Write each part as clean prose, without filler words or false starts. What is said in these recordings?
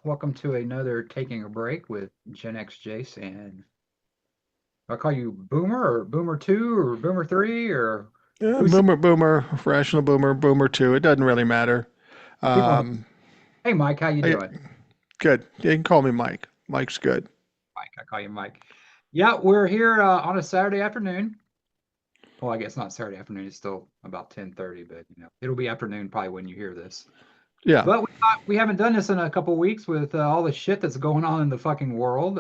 Welcome to another Taking a Break with Genx Jace. And I call you Boomer or Boomer 2 or Boomer 3 or Yeah, who's boomer, rational boomer, boomer two. It doesn't really matter. people in the Um, Hey Mike, how you I, doing? good. You can call me Mike. Mike's good. Mike, I call you Mike. Yeah, we're here on a Saturday afternoon. Well, I guess not Saturday afternoon, it's still about 10:30, but it'll be afternoon probably when you hear this. Yeah. But we haven't done this in a couple weeks with all the shit that's going on in the fucking world.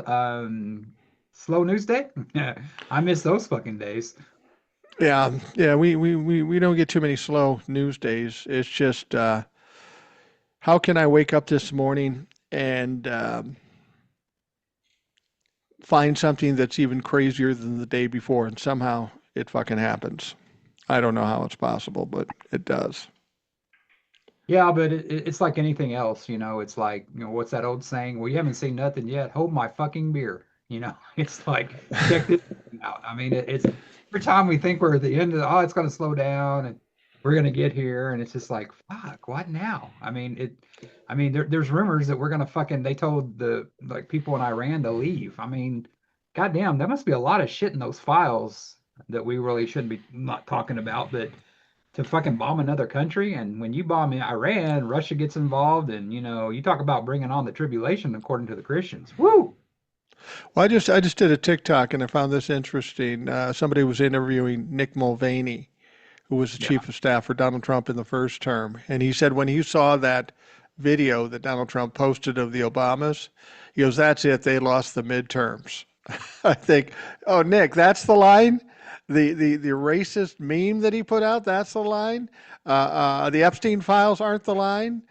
Slow news day. I miss those fucking days. Yeah. We don't get too many slow news days. It's just how can I wake up this morning and find something that's even crazier than the day before, and somehow it fucking happens. I don't know how it's possible, but it does. Yeah, but it's like anything else, It's like, what's that old saying? Well, you haven't seen nothing yet. Hold my fucking beer. It's like, check this thing out. I mean, it's every time we think we're at the end of it's going to slow down and we're going to get here. And it's just like, fuck, what now? There's rumors that we're going to they told the like people in Iran to leave. I mean, goddamn, there must be a lot of shit in those files that we really shouldn't be not talking about. But to fucking bomb another country. And when you bomb Iran, Russia gets involved. And, you talk about bringing on the tribulation according to the Christians. Woo! Well, I just did a TikTok and I found this interesting. Somebody was interviewing Nick Mulvaney, who was the Yeah. chief of staff for Donald Trump in the first term. And he said when he saw that video that Donald Trump posted of the Obamas, he goes, "That's it. They lost the midterms." I think, oh, Nick, that's the line? The racist meme that he put out, that's the line? The Epstein files aren't the line?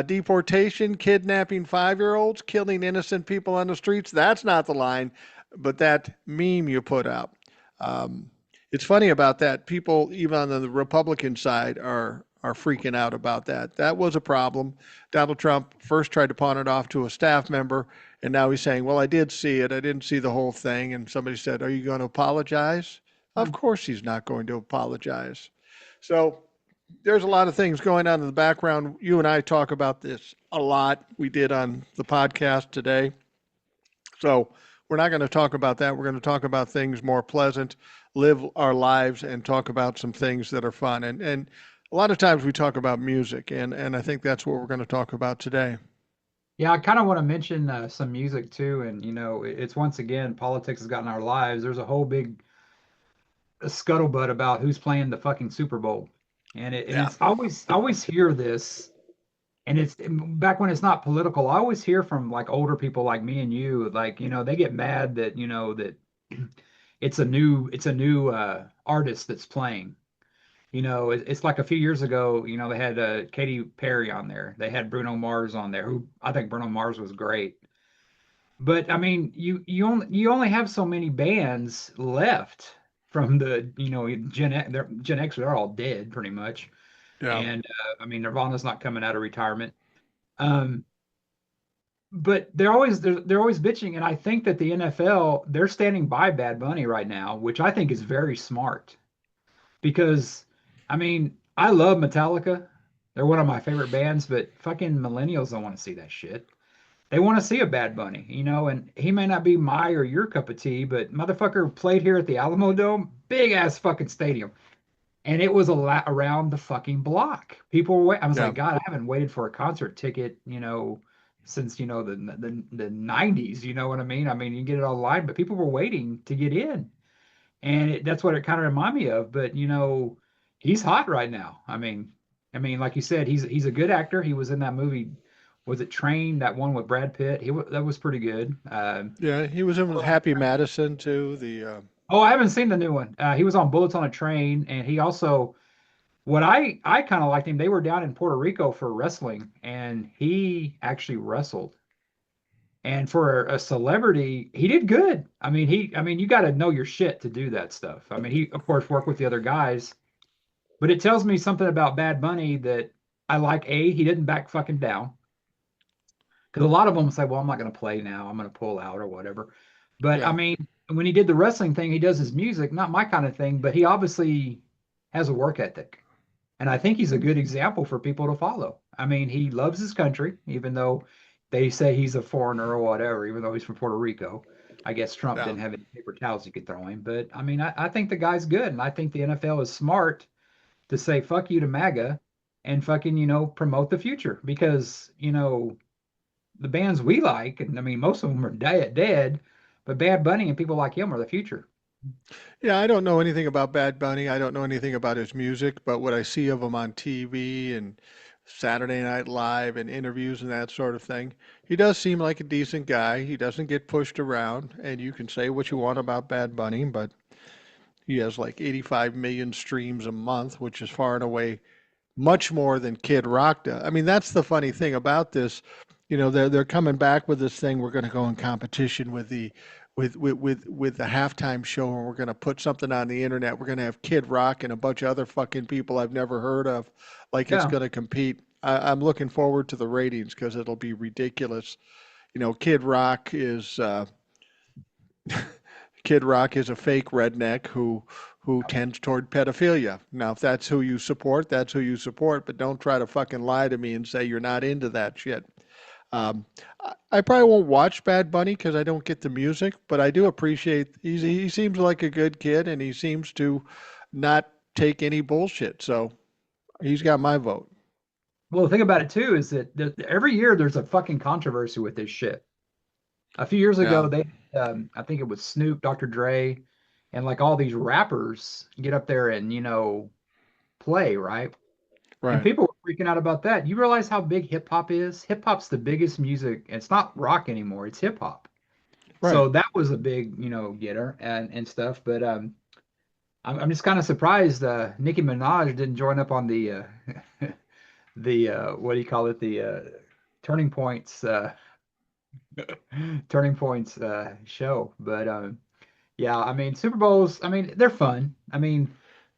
Deportation, kidnapping 5-year-olds, killing innocent people on the streets, that's not the line. But that meme you put out. Um, it's funny about that. People, even on the Republican side, are freaking out about that. That was a problem. Donald Trump first tried to pawn it off to a staff member, and now he's saying, "Well, I did see it. I didn't see the whole thing." And somebody said, "Are you going to apologize?" Of course, he's not going to apologize. So there's a lot of things going on in the background. You and I talk about this a lot. We did on the podcast today. So we're not going to talk about that. We're going to talk about things more pleasant, live our lives, and talk about some things that are fun. And a lot of times we talk about music, and I think that's what we're going to talk about today. Yeah, I kind of want to mention some music too. And, it's once again, politics has gotten our lives. There's a whole big scuttlebutt about who's playing the fucking Super Bowl. And Yeah. it's I always hear this. And it's back when it's not political. I always hear from like older people like me and you, like, they get mad that, that it's a new artist that's playing. It's like a few years ago, they had Katy Perry on there. They had Bruno Mars on there, who I think Bruno Mars was great. But I mean, you only have so many bands left from the, Gen X, they're all dead pretty much. Yeah. And I mean, Nirvana's not coming out of retirement. Um, but they're always bitching, and I think that the NFL, they're standing by Bad Bunny right now, which I think is very smart because I mean, I love Metallica. They're one of my favorite bands, but fucking millennials don't want to see that shit. They want to see a Bad Bunny, and he may not be my or your cup of tea, but motherfucker played here at the Alamo Dome, big ass fucking stadium. And it was a lot around the fucking block. People were I was Yeah. like, God, I haven't waited for a concert ticket, since, the 90s, you know what I mean? I mean, you get it online, but people were waiting to get in. And that's what it kind of reminded me of. But, he's hot right now. I mean, like you said, he's a good actor. He was in that movie, was it Train, that one with Brad Pitt? That was pretty good. Yeah. He was in with Happy Madison too. Oh, I haven't seen the new one. He was on Bullets on a Train, and he also what I kind of liked him. They were down in Puerto Rico for wrestling, and he actually wrestled. And for a celebrity, he did good. I mean, you got to know your shit to do that stuff. I mean, he of course worked with the other guys, but it tells me something about Bad Bunny that I like. He didn't back fucking down because a lot of them say, "Well, I'm not going to play now. I'm going to pull out or whatever." But I Yeah. mean, when he did the wrestling thing, he does his music, not my kind of thing, but he obviously has a work ethic. And I think he's a good example for people to follow. I mean, he loves his country, even though they say he's a foreigner or whatever, even though he's from Puerto Rico. I guess Trump Yeah. didn't have any paper towels he could throw him. But I mean, I think the guy's good, and I think the NFL is smart to say fuck you to MAGA and fucking, promote the future because, the bands we like, and I mean, most of them are dead, but Bad Bunny and people like him are the future. Yeah, I don't know anything about Bad Bunny. I don't know anything about his music, but what I see of him on TV and Saturday Night Live and interviews and that sort of thing, he does seem like a decent guy. He doesn't get pushed around, and you can say what you want about Bad Bunny, but he has like 85 million streams a month, which is far and away much more than Kid Rock does. I mean, that's the funny thing about this. You know, they're coming back with this thing. We're going to go in competition with the with the halftime show, and we're going to put something on the internet. We're going to have Kid Rock and a bunch of other fucking people I've never heard of, like it's Yeah. going to compete. I'm looking forward to the ratings because it'll be ridiculous. You know, Kid Rock is a fake redneck who tends toward pedophilia. Now, if that's who you support, that's who you support, but don't try to fucking lie to me and say you're not into that shit. Um, I probably won't watch Bad Bunny because I don't get the music, but I do appreciate he seems like a good kid and he seems to not take any bullshit. So he's got my vote. Well, the thing about it too is that every year there's a fucking controversy with this shit. A few years Yeah, ago, I think it was Snoop, Dr. Dre, and like all these rappers get up there and, play, right? And right, people were freaking out about that. You realize how big hip hop is? Hip hop's the biggest music. It's not rock anymore, it's hip hop. right. So that was a big, getter and stuff. But I'm just kind of surprised Nicki Minaj didn't join up on the the what do you call it? The Turning Points Turning Points show. But yeah, I mean Super Bowls, I mean they're fun. I mean,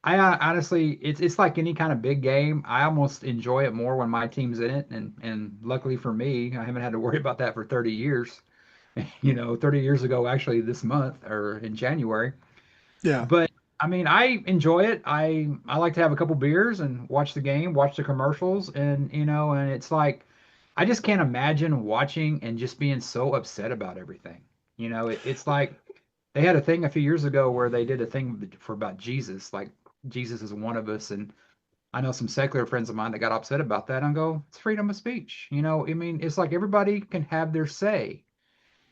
I honestly it's like any kind of big game. I almost enjoy it more when my team's in it, and luckily for me, I haven't had to worry about that for 30 years. 30 years ago, actually this month or in January. Yeah. But I mean, I enjoy it. I like to have a couple beers and watch the game, watch the commercials, and it's like I just can't imagine watching and just being so upset about everything. It's like they had a thing a few years ago where they did a thing for about Jesus, like Jesus is one of us, and I know some secular friends of mine that got upset about that and go, it's freedom of speech. I mean, it's like everybody can have their say.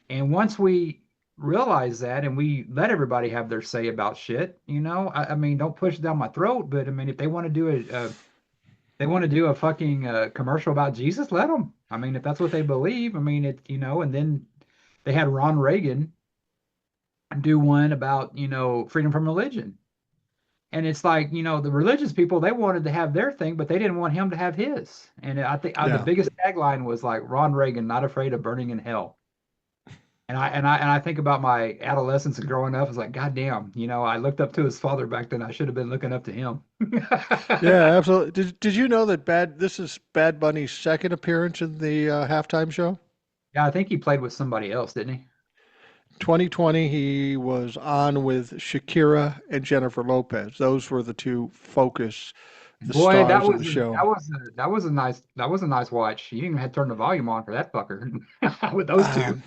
And once we realize that and we let everybody have their say about shit, I mean, don't push it down my throat, but I mean, if they want to do they want to do a fucking commercial about Jesus, let them. I mean, if that's what they believe, I mean, and then they had Ron Reagan do one about, freedom from religion. And it's like, the religious people, they wanted to have their thing, but they didn't want him to have his. And I think the Yeah. biggest tagline was like Ron Reagan, not afraid of burning in hell. And I think about my adolescence and growing up. It's like, God damn, I looked up to his father back then. I should have been looking up to him. Yeah, absolutely. Did you know that this is Bad Bunny's second appearance in the halftime show? Yeah, I think he played with somebody else, didn't he? 2020, he was on with Shakira and Jennifer Lopez. Those were the two the Boy, stars of the show. that was a nice watch. You didn't even have to turn the volume on for that fucker with those Uh, two.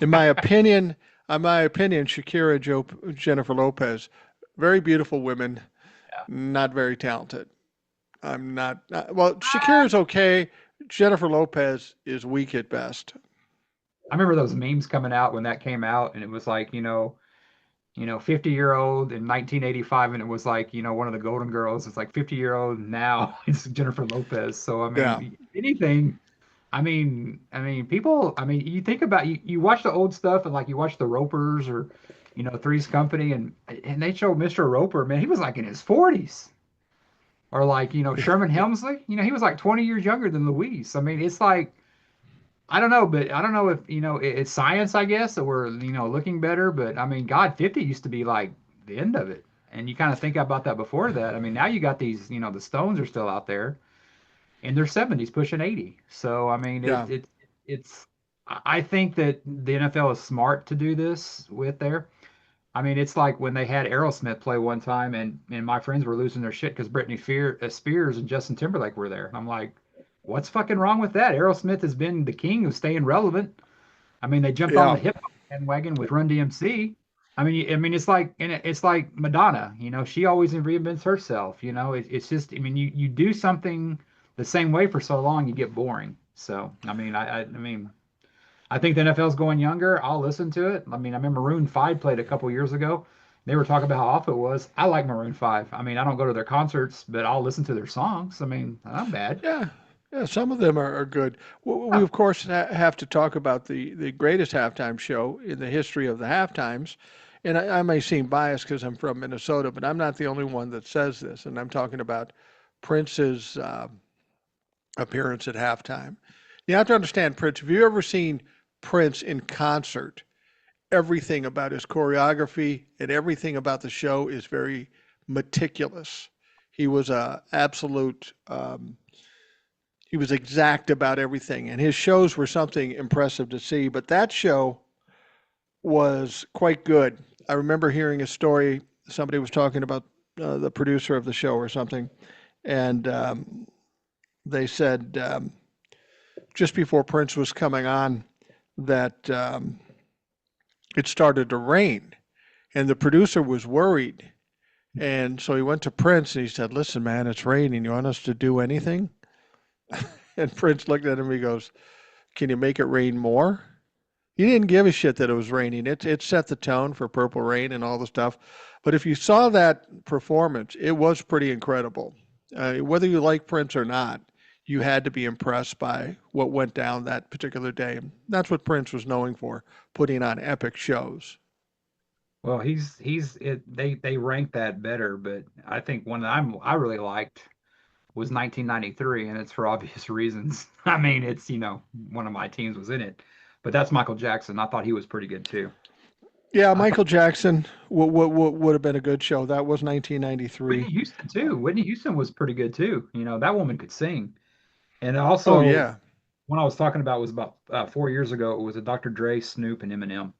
in my opinion, Shakira, Jennifer Lopez, very beautiful women, Yeah. not very talented. I'm not, well, Shakira's okay. Jennifer Lopez is weak at best. I remember those memes coming out when that came out, and it was like, 50-year-old in 1985, and it was like, one of the Golden Girls. It's like 50-year-old now. It's Jennifer Lopez. So I Yeah. mean, anything. I mean, people. I mean, you think about you watch the old stuff and like you watch the Ropers or, Three's Company and they show Mr. Roper. Man, he was like in his 40s. Or like Sherman Hemsley. He was like 20 years younger than Louise. I mean, it's like I don't know, but I don't know if it's science, I guess, that we're looking better. But I mean, God, 50 used to be like the end of it. And you kind of think about that before that. I mean, now you got these, the Stones are still out there in their 70s, pushing 80. So I mean, Yeah. it's I think that the NFL is smart to do this with there. I mean, it's like when they had Aerosmith play one time, and my friends were losing their shit because Spears and Justin Timberlake were there. I'm like, What's fucking wrong with that? Aerosmith has been the king of staying relevant. I mean, they jumped on Yeah. the hip hop bandwagon with Run DMC. I mean, it's like, and it's like Madonna. She always reinvents herself. It's just, I mean, you do something the same way for so long, you get boring. So, I think the NFL's going younger. I'll listen to it. I mean, I remember Maroon 5 played a couple years ago. They were talking about how awful it was. I like Maroon 5. I mean, I don't go to their concerts, but I'll listen to their songs. I mean, not bad. Yeah. Yeah, some of them are good. We of course have to talk about the greatest halftime show in the history of the halftimes. And I may seem biased because I'm from Minnesota, but I'm not the only one that says this. And I'm talking about Prince's appearance at halftime. You have to understand Prince. Have you ever seen Prince in concert? Everything about his choreography and everything about the show is very meticulous. He was a absolute. He was exact about everything, and his shows were something impressive to see. But that show was quite good. I remember hearing a story. Somebody was talking about the producer of the show or something, and they said just before Prince was coming on that it started to rain, and the producer was worried. And so he went to Prince and he said, "Listen, man, it's raining. You want us to do anything?" And Prince looked at him. He goes, "Can you make it rain more?" He didn't give a shit that it was raining. It set the tone for Purple Rain and all the stuff. But if you saw that performance, it was pretty incredible. Whether you like Prince or not, you had to be impressed by what went down that particular day. That's what Prince was known for, putting on epic shows. Well, they rank that better, but I think one that I really liked was 1993, and it's for obvious reasons. I mean, one of my teams was in it, but that's Michael Jackson. I thought he was pretty good too. Yeah, I thought Michael Jackson would have been a good show. That was 1993. Whitney Houston too. Whitney Houston was pretty good too. That woman could sing. And Oh also, yeah, one I was talking about was about 4 years ago. It was a Dr. Dre, Snoop, and Eminem.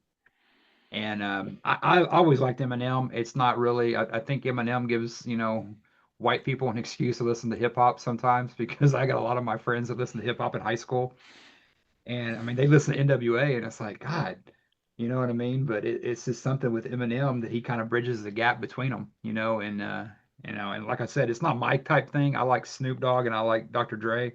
And I always liked Eminem. It's not really. I think Eminem gives white people an excuse to listen to hip hop sometimes because I got a lot of my friends that listen to hip hop in high school, and I mean they listen to NWA, and it's like God, you know what I mean? But it's just something with Eminem that he kind of bridges the gap between them, and like I said, it's not my type thing. I like Snoop Dogg and I like Dr. Dre,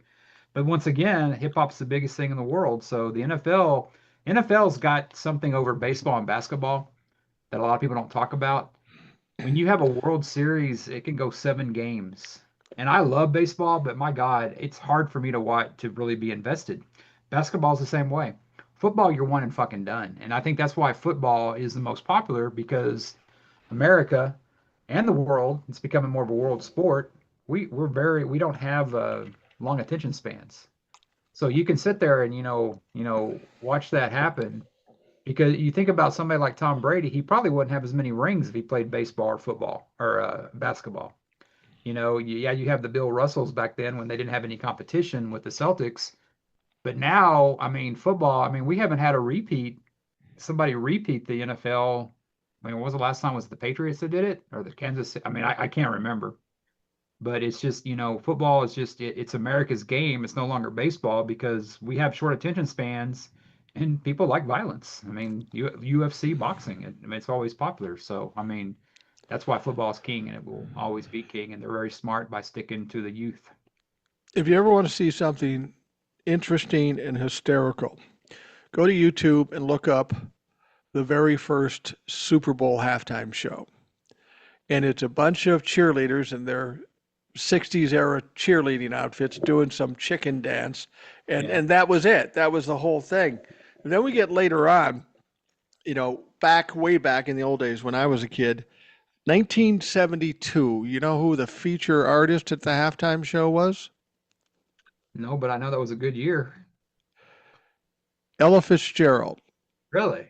but once again, hip hop's the biggest thing in the world. So the NFL's got something over baseball and basketball that a lot of people don't talk about. When you have a World Series, it can go 7 games. And I love baseball, but my God, it's hard for me to watch to really be invested. Basketball's the same way. Football, you're one and fucking done. And I think that's why football is the most popular because America and the world, it's becoming more of a world sport. We don't have long attention spans. So you can sit there and watch that happen because you think about somebody like Tom Brady, he probably wouldn't have as many rings if he played baseball or football or basketball. Yeah, you have the Bill Russells back then when they didn't have any competition with the Celtics. But now, I mean, football, I mean, we haven't had somebody repeat the NFL. I mean, when was the last time? Was it the Patriots that did it or the Kansas City? I mean, I can't remember. But it's just, football is just, it's America's game. It's no longer baseball because we have short attention spans and people like violence. I mean, UFC boxing, I mean, it's always popular. So, I mean, that's why football is king and it will always be king. And they're very smart by sticking to the youth. if you ever want to see something interesting and hysterical, go to YouTube and look up the very first Super Bowl halftime show. And it's a bunch of cheerleaders in their 60s era cheerleading outfits doing some chicken dance. And, Yeah. and that was it. That was the whole thing. And then we get later on, way back in the old days when I was a kid, 1972. You know who the feature artist at the halftime show was? No, but I know that was a good year. Ella Fitzgerald. Really?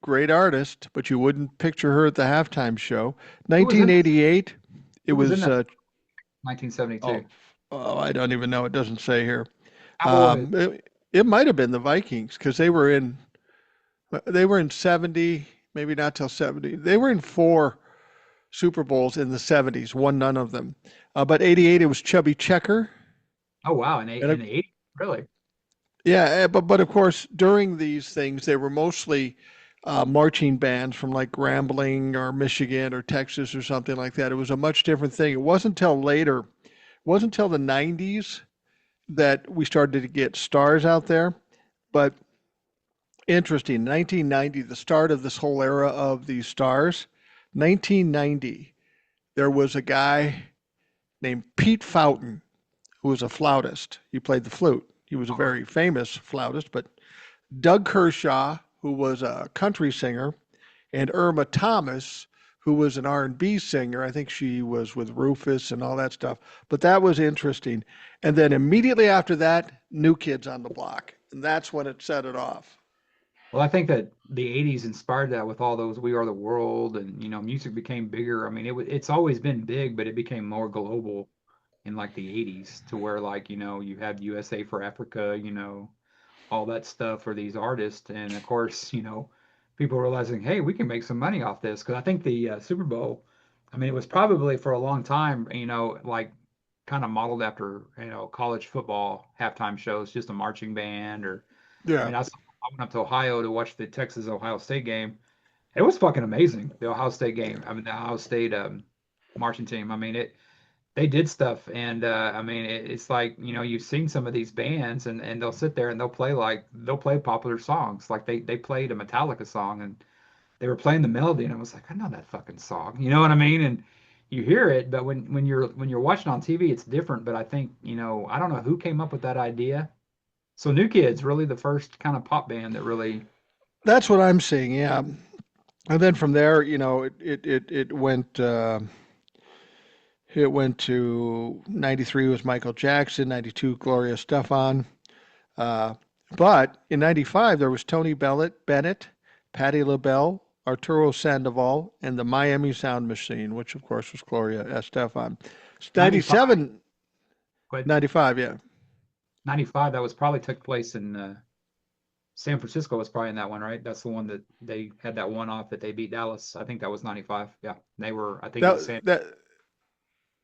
Great artist, but you wouldn't picture her at the halftime show. Who was in this? 1988, it Who was in was, that oh, 1972? oh, I don't even know. It doesn't say here. Cowboys. It might have been the Vikings because they were in 70, maybe not till 70. They were in four Super Bowls in the 70s, won none of them. But 88, it was Chubby Checker. Oh wow, And in the 80s, really? yeah, but of course during these things they were mostly marching bands from like Grambling or Michigan or Texas or something like that. It was a much different thing. It wasn't until later, it wasn't until the 90s that we started to get stars out there. But interesting, 1990, the start of this whole era of these stars, 1990, there was a guy named Pete Fountain who was a flautist. He played the flute. He was a All right. very famous flautist, but Doug Kershaw, who was a country singer, and Irma Thomas, who was an R&B singer. I think she was with Rufus and all that stuff. But that was interesting. And then immediately after that, New Kids on the Block. And that's when it set it off. Well, I think that the 80s inspired that with all those We Are the World, and music became bigger. I mean, it's always been big, but it became more global in like the 80s, to where, like, you had USA for Africa, all that stuff for these artists. And of course, people realizing, hey, we can make some money off this. Because I think the Super Bowl, I mean, it was probably for a long time, like kind of modeled after, college football halftime shows, just a marching band. Or, I Yeah. mean, I went up to Ohio to watch the Texas Ohio State game. It was fucking amazing, the Ohio State game. I mean, the Ohio State marching team. I mean, they did stuff. And I mean, it's like, you've seen some of these bands, and they'll sit there and they'll play popular songs. Like they played a Metallica song, and they were playing the melody, and I was like, I know that fucking song. You know what I mean? And you hear it, but when you're watching on TV, it's different. But I think, I don't know who came up with that idea. So New Kids really the first kind of pop band that really. That's what I'm seeing. Yeah. And then from there, it went to 93 was Michael Jackson, 92 Gloria Estefan. Uh, but in 95, there was Tony Bennett, Patti LaBelle, Arturo Sandoval, and the Miami Sound Machine, which of course was Gloria Estefan. 95, 97, but 95, yeah. 95, that was probably took place in San Francisco was probably in that one, right? That's the one that they had that one off that they beat Dallas. I think that was 95. Yeah. They were, I think it was San. That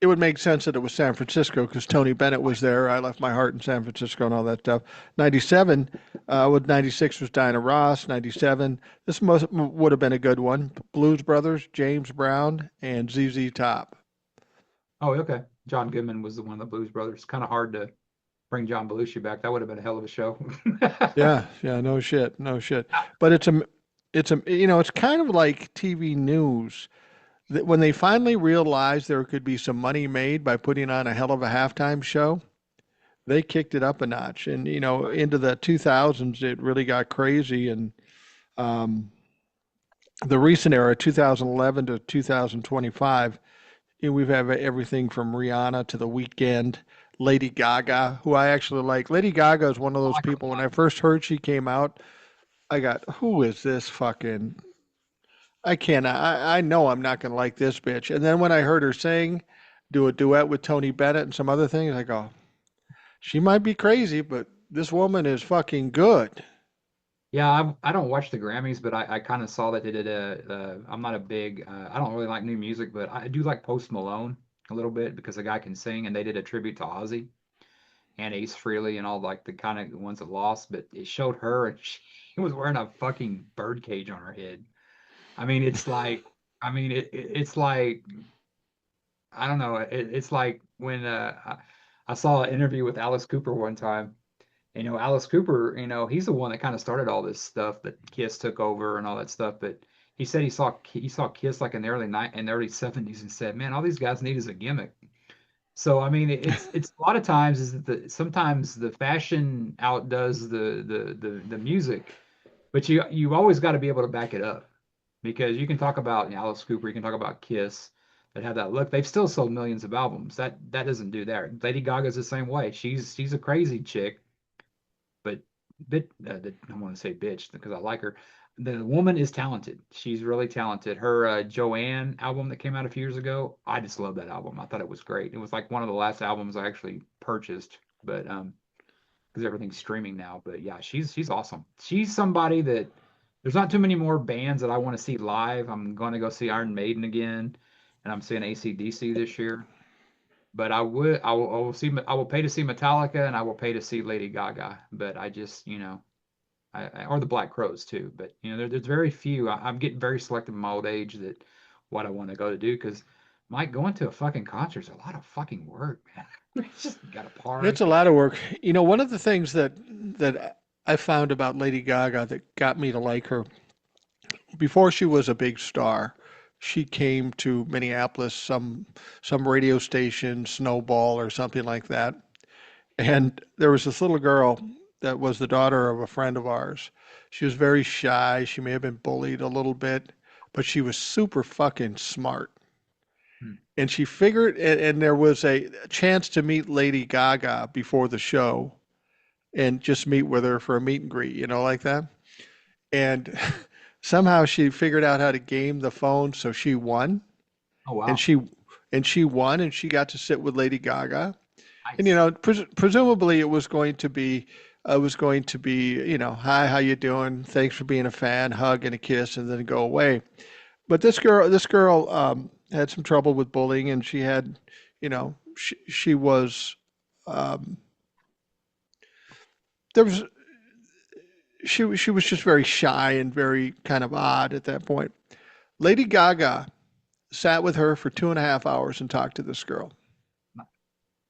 it would make sense that it was San Francisco because Tony Bennett was there. I left my heart in San Francisco and all that stuff. 97, with 96 was Diana Ross. 97, this would have been a good one. Blues Brothers, James Brown, and ZZ Top. Oh, okay. John Goodman was the one of the Blues Brothers. Kind of hard to bring John Belushi back. That would have been a hell of a show. Yeah, yeah, no shit, no shit. But it's kind of like TV news that when they finally realized there could be some money made by putting on a hell of a halftime show, they kicked it up a notch. And into the 2000s, it really got crazy. And um, the recent era, 2011 to 2025, we've had everything from Rihanna to The Weeknd, Lady Gaga, who I actually like. Lady Gaga is one of those people. When I first heard she came out, I got, who is this fucking? I can't. I know I'm not gonna like this bitch. And then when I heard her sing, do a duet with Tony Bennett and some other things, I go, she might be crazy, but this woman is fucking good. Yeah, I don't watch the Grammys, but I kind of saw that they did I'm not a big, I don't really like new music, but I do like Post Malone a little bit because the guy can sing, and they did a tribute to Ozzy and Ace Frehley and all like the kind of ones that lost, but it showed her, and she was wearing a fucking bird cage on her head. I mean, it's like, it's like, I don't know, it's like when I saw an interview with Alice Cooper one time. Alice Cooper, he's the one that kind of started all this stuff that Kiss took over and all that stuff. But he said he saw Kiss like in the early 70s, and said, "Man, all these guys need is a gimmick." So I mean, it's a lot of times is that sometimes the fashion outdoes the music, but you've always got to be able to back it up, because you can talk about, Alice Cooper, you can talk about Kiss that have that look. They've still sold millions of albums. That doesn't do that. Lady Gaga's the same way. She's a crazy chick, but I want to say bitch because I like her. The woman is talented. She's really talented. Her Joanne album that came out a few years ago, I just love that album. I thought it was great. It was like one of the last albums I actually purchased, but because everything's streaming now. But yeah, she's awesome. She's somebody that there's not too many more bands that I want to see live. I'm going to go see Iron Maiden again, and I'm seeing AC/DC this year. But I will see, I will pay to see Metallica and I will pay to see Lady Gaga. But I just, or the Black Crows too. But there's very few. I'm getting very selective in my old age that what I want to go to do because Mike, going to a fucking concert is a lot of fucking work, man. It's just got to It's park. a lot of work. You know, one of the things that I found about Lady Gaga that got me to like her before she was a big star, she came to Minneapolis, some radio station, Snowball or something like that. And there was this little girl that was the daughter of a friend of ours. She was very shy. She may have been bullied a little bit, but she was super fucking smart. Hmm. And she figured, and there was a chance to meet Lady Gaga before the show and just meet with her for a meet and greet, like that. And somehow she figured out how to game the phone, so she won, Oh and wow, she won, and she got to sit with Lady Gaga. And nice. presumably it was going to be, hi, how you doing? Thanks for being a fan, hug and a kiss, and then go away. But this girl had some trouble with bullying, and she had, she was um, there was she was just very shy and very kind of odd at that point. Lady Gaga sat with her for 2.5 hours and talked to this girl.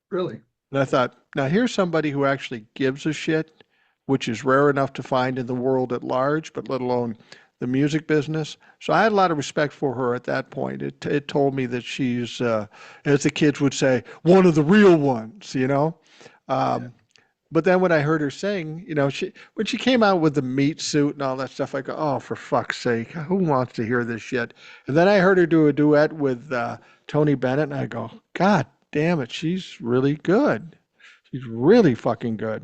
Really? And I thought, now here's somebody who actually gives a shit, which is rare enough to find in the world at large, but let alone the music business. So I had a lot of respect for her at that point. It told me that she's, as the kids would say, one of the real ones. Yeah. Um, but then when I heard her sing, when she came out with the meat suit and all that stuff, I go, oh, for fuck's sake, who wants to hear this shit? And then I heard her do a duet with Tony Bennett, and I go, God damn it, she's really good. She's really fucking good.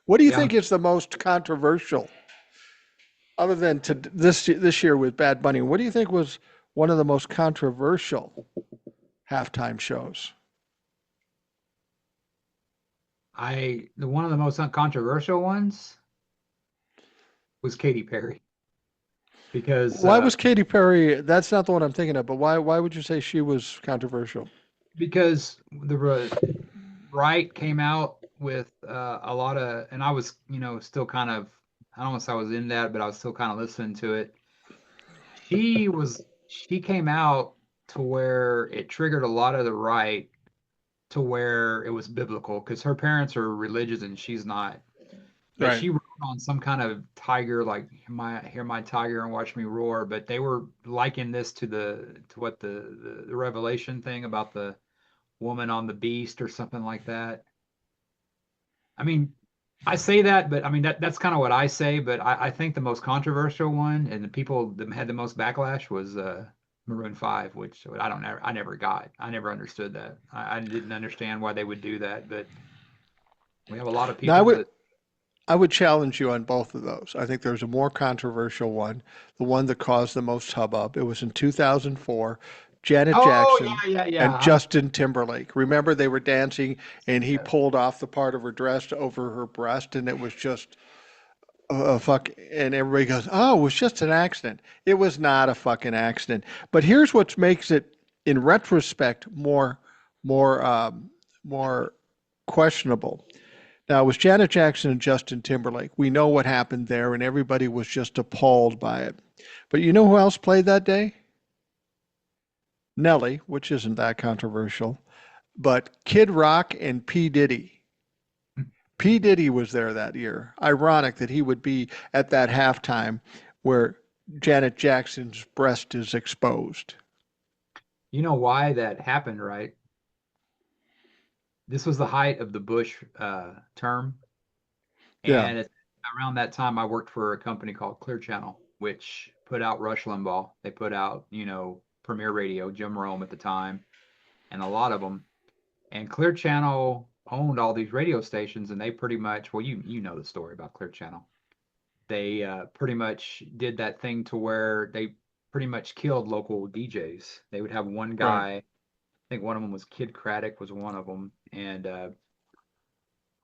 What do you Yeah. think is the most controversial, other than this year with Bad Bunny? What do you think was one of the most controversial halftime shows? The one of the most uncontroversial ones was Katy Perry because Why was Katy Perry? That's not the one I'm thinking of, but why would you say she was controversial? because Right came out with a lot of, and I was, still kind of, I don't know if I was in that, but I was still kind of listening to it. She came out to where it triggered a lot of the right to where it was biblical because her parents are religious and she's not. But Right. she wrote on some kind of tiger, like hear my tiger and watch me roar. But they were liking this to what the Revelation thing about the woman on the beast or something like that. I mean, I say that, but I mean that's kind of what I say. But I think the most controversial one and the people that had the most backlash was Maroon 5, which I never got. I never understood that. I didn't understand why they would do that, but we have a lot of Now, I people would that I would challenge you on both of those. I think there's a more controversial one, the one that caused the most hubbub. It was in 2004, Janet oh Jackson yeah, yeah, yeah. and Justin Timberlake. Remember they were dancing and he pulled off the part of her dress over her breast and it was just fuck, and everybody goes, "Oh, it was just an accident." It was not a fucking accident. But here's what makes it, in retrospect, more questionable. Now, it was Janet Jackson and Justin Timberlake. We know what happened there, and everybody was just appalled by it. But you know who else played that day? Nelly, which isn't that controversial, but Kid Rock and P. Diddy. P. Diddy was there that year. Ironic that he would be at that halftime where Janet Jackson's breast is exposed. You know why that happened, right? This was the height of the Bush term, Yeah, and around that time, I worked for a company called Clear Channel, which put out Rush Limbaugh. They put out, Premier Radio, Jim Rome at the time, and a lot of them. And Clear Channel owned all these radio stations, and they pretty much, well, you know the story about Clear Channel. They pretty much did that thing to where they pretty much killed local DJs. They would have one right. guy, I think one of them was Kid Craddock was one of them, and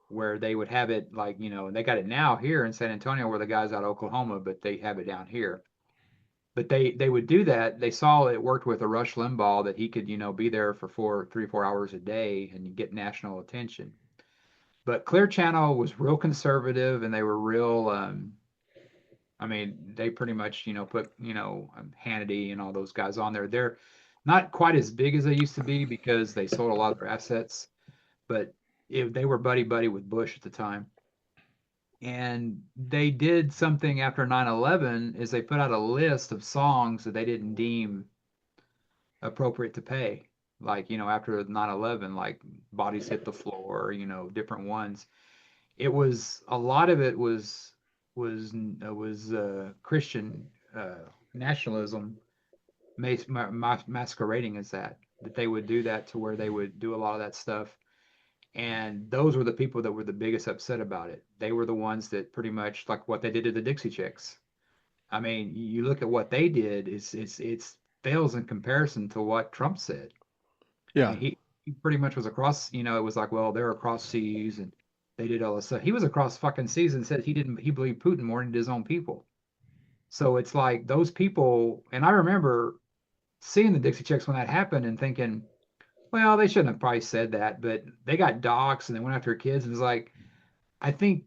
where they would have it like, they got it now here in San Antonio where the guy's out of Oklahoma, but they have it down here. But they would do that. They saw it worked with a Rush Limbaugh that he could, be there for 3, 4 hours a day and you get national attention. But Clear Channel was real conservative and they were real, I mean, they pretty much, put, Hannity and all those guys on there. They're not quite as big as they used to be because they sold a lot of their assets, but they were buddy buddy with Bush at the time. And they did something after 9/11 is they put out a list of songs that they didn't deem appropriate to pay. Like, after 9/11, like Bodies Hit the Floor, different ones. It was a lot of it was Christian nationalism masquerading as that they would do that to where they would do a lot of that stuff. And those were the people that were the biggest upset about it. They were the ones that pretty much like what they did to the Dixie Chicks. I mean, you look at what they did, it's fails in comparison to what Trump said. I Yeah. mean, he pretty much was across, it was like, well, they're across seas and they did all this stuff. He was across fucking seas and said he believed Putin more than his own people. So it's like those people, and I remember seeing the Dixie Chicks when that happened and thinking, well, they shouldn't have probably said that, but they got doxxed and they went after kids. And it's like, I think,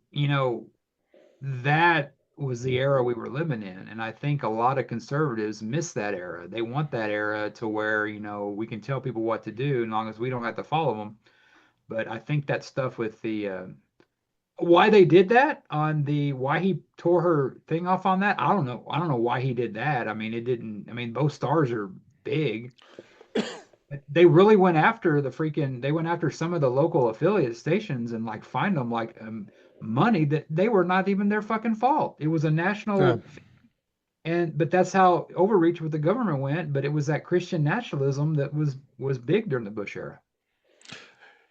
that was the era we were living in. And I think a lot of conservatives miss that era. They want that era to where, we can tell people what to do as long as we don't have to follow them. But I think that stuff with the why they did that on the why he tore her thing off on that, I don't know. I don't know why he did that. I mean, it didn't. I mean, both stars are big. They really went after the freaking. They went after some of the local affiliate stations and like fined them like money that they were not even their fucking fault. It was a Yeah. national. And but that's how overreach with the government went. But it was that Christian nationalism that was big during the Bush era.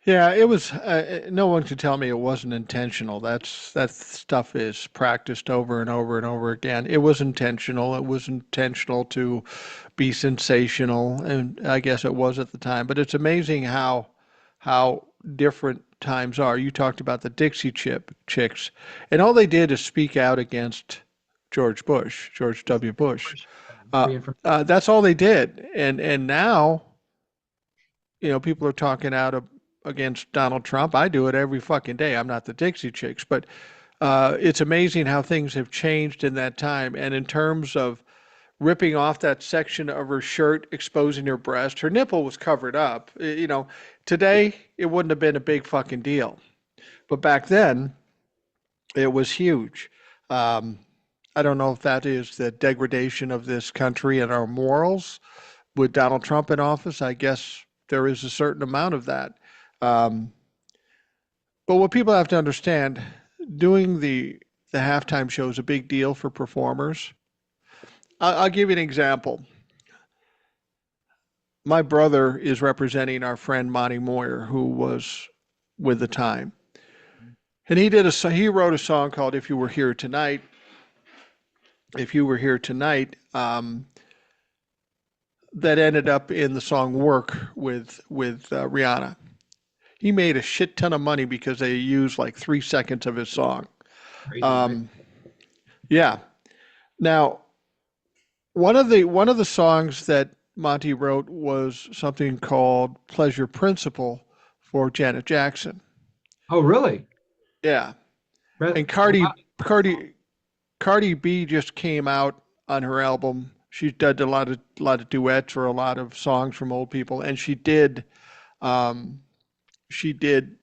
Yeah, it was. No one could tell me it wasn't intentional. That stuff is practiced over and over and over again. It was intentional. It was intentional to be sensational, and I guess it was at the time. But it's amazing how different times are. You talked about the Dixie Chicks, and all they did is speak out against George W. Bush. Uh, Free information. that's all they did, and now people are talking out against Donald Trump. I do it every fucking day. I'm not the Dixie Chicks, but it's amazing how things have changed in that time. And in terms of ripping off that section of her shirt, exposing her breast, her nipple was covered up. Today it wouldn't have been a big fucking deal, but back then it was huge. Um, I don't know if that is the degradation of this country and our morals with Donald Trump in office. I guess there is a certain amount of that. Um, but what people have to understand, doing the halftime show is a big deal for performers. I'll give you an example. My brother is representing our friend Monty Moyer, who was with the time, and he wrote a song called "If You Were Here Tonight." If you were here tonight, that ended up in the song "Work" with Rihanna. He made a shit ton of money because they used like 3 seconds of his song. Crazy, right? Um, yeah. Now, one of the songs that Monty wrote was something called "Pleasure Principle" for Janet Jackson. Oh, really? Yeah, Brett, and wow. Cardi B just came out on her album. She did a lot of duets or a lot of songs from old people, and um, she did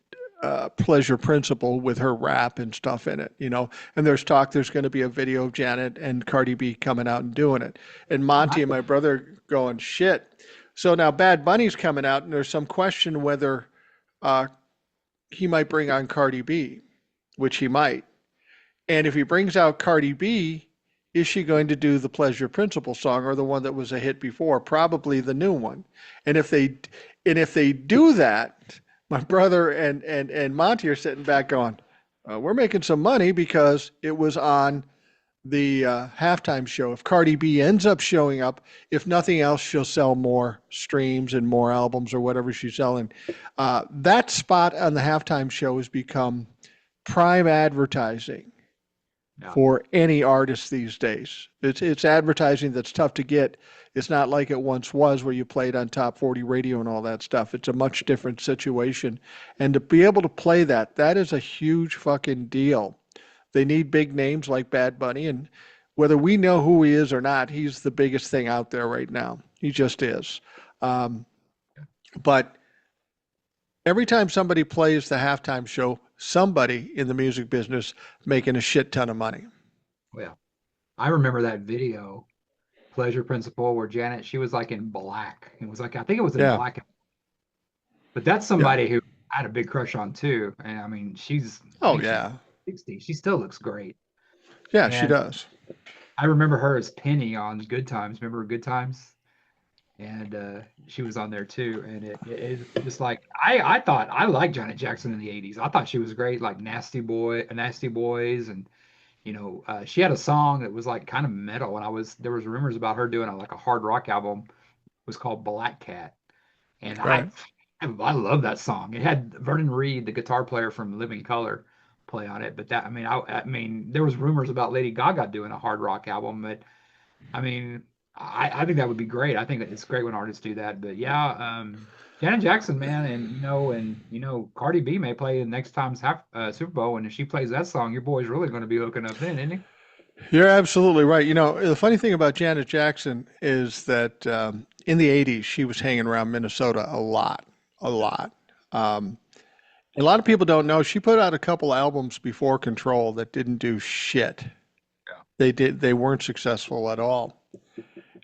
Pleasure Principle with her rap and stuff in it. And there's going to be a video of Janet and Cardi B coming out and doing it. And Monty and my brother going, shit. So now Bad Bunny's coming out, and there's some question whether uh, he might bring on Cardi B, which he might. And if he brings out Cardi B, is she going to do the Pleasure Principle song or the one that was a hit before? Probably the new one. And if they do that, my brother and Monty are sitting back going, "We're making some money because it was on the halftime show. If Cardi B ends up showing up, if nothing else, she'll sell more streams and more albums or whatever she's selling." That spot on the halftime show has become prime advertising Yeah. for any artist these days. It's advertising that's tough to get. It's not like it once was where you played on top 40 radio and all that stuff. It's a much different situation. And to be able to play that, that is a huge fucking deal. They need big names like Bad Bunny, and whether we know who he is or not, he's the biggest thing out there right now. He just is. Um, but every time somebody plays the halftime show, somebody in the music business making a shit ton of money. Well, I remember that video, Pleasure Principle, where Janet, she was like in black. It was like, I think it was in Yeah, black, but that's yeah. somebody who I had a big crush on too. And I mean, I Oh think she's yeah, 60. She still looks great. yeah. She And does. I remember her as Penny on Good Times. Remember Good Times? And she was on there too. And it's just like I thought I liked Janet Jackson in the '80s. I thought she was great, like Nasty Boys, and she had a song that was like kind of metal. And there was rumors about her doing like a hard rock album. It was called Black Cat, and Right. I love that song. It had Vernon Reid, the guitar player from Living Color, play on it. But I mean, there was rumors about Lady Gaga doing a hard rock album, but I mean, I think that would be great. I think that it's great when artists do that. But yeah, Janet Jackson, man, and Cardi B may play in next time's Super Bowl, and if she plays that song, your boy's really going to be hooking up then, isn't he? You're absolutely right. You know, the funny thing about Janet Jackson is that in the 80s, she was hanging around Minnesota a lot, a lot. Um, a lot of people don't know she put out a couple albums before Control that didn't do shit. Yeah. They weren't successful at all.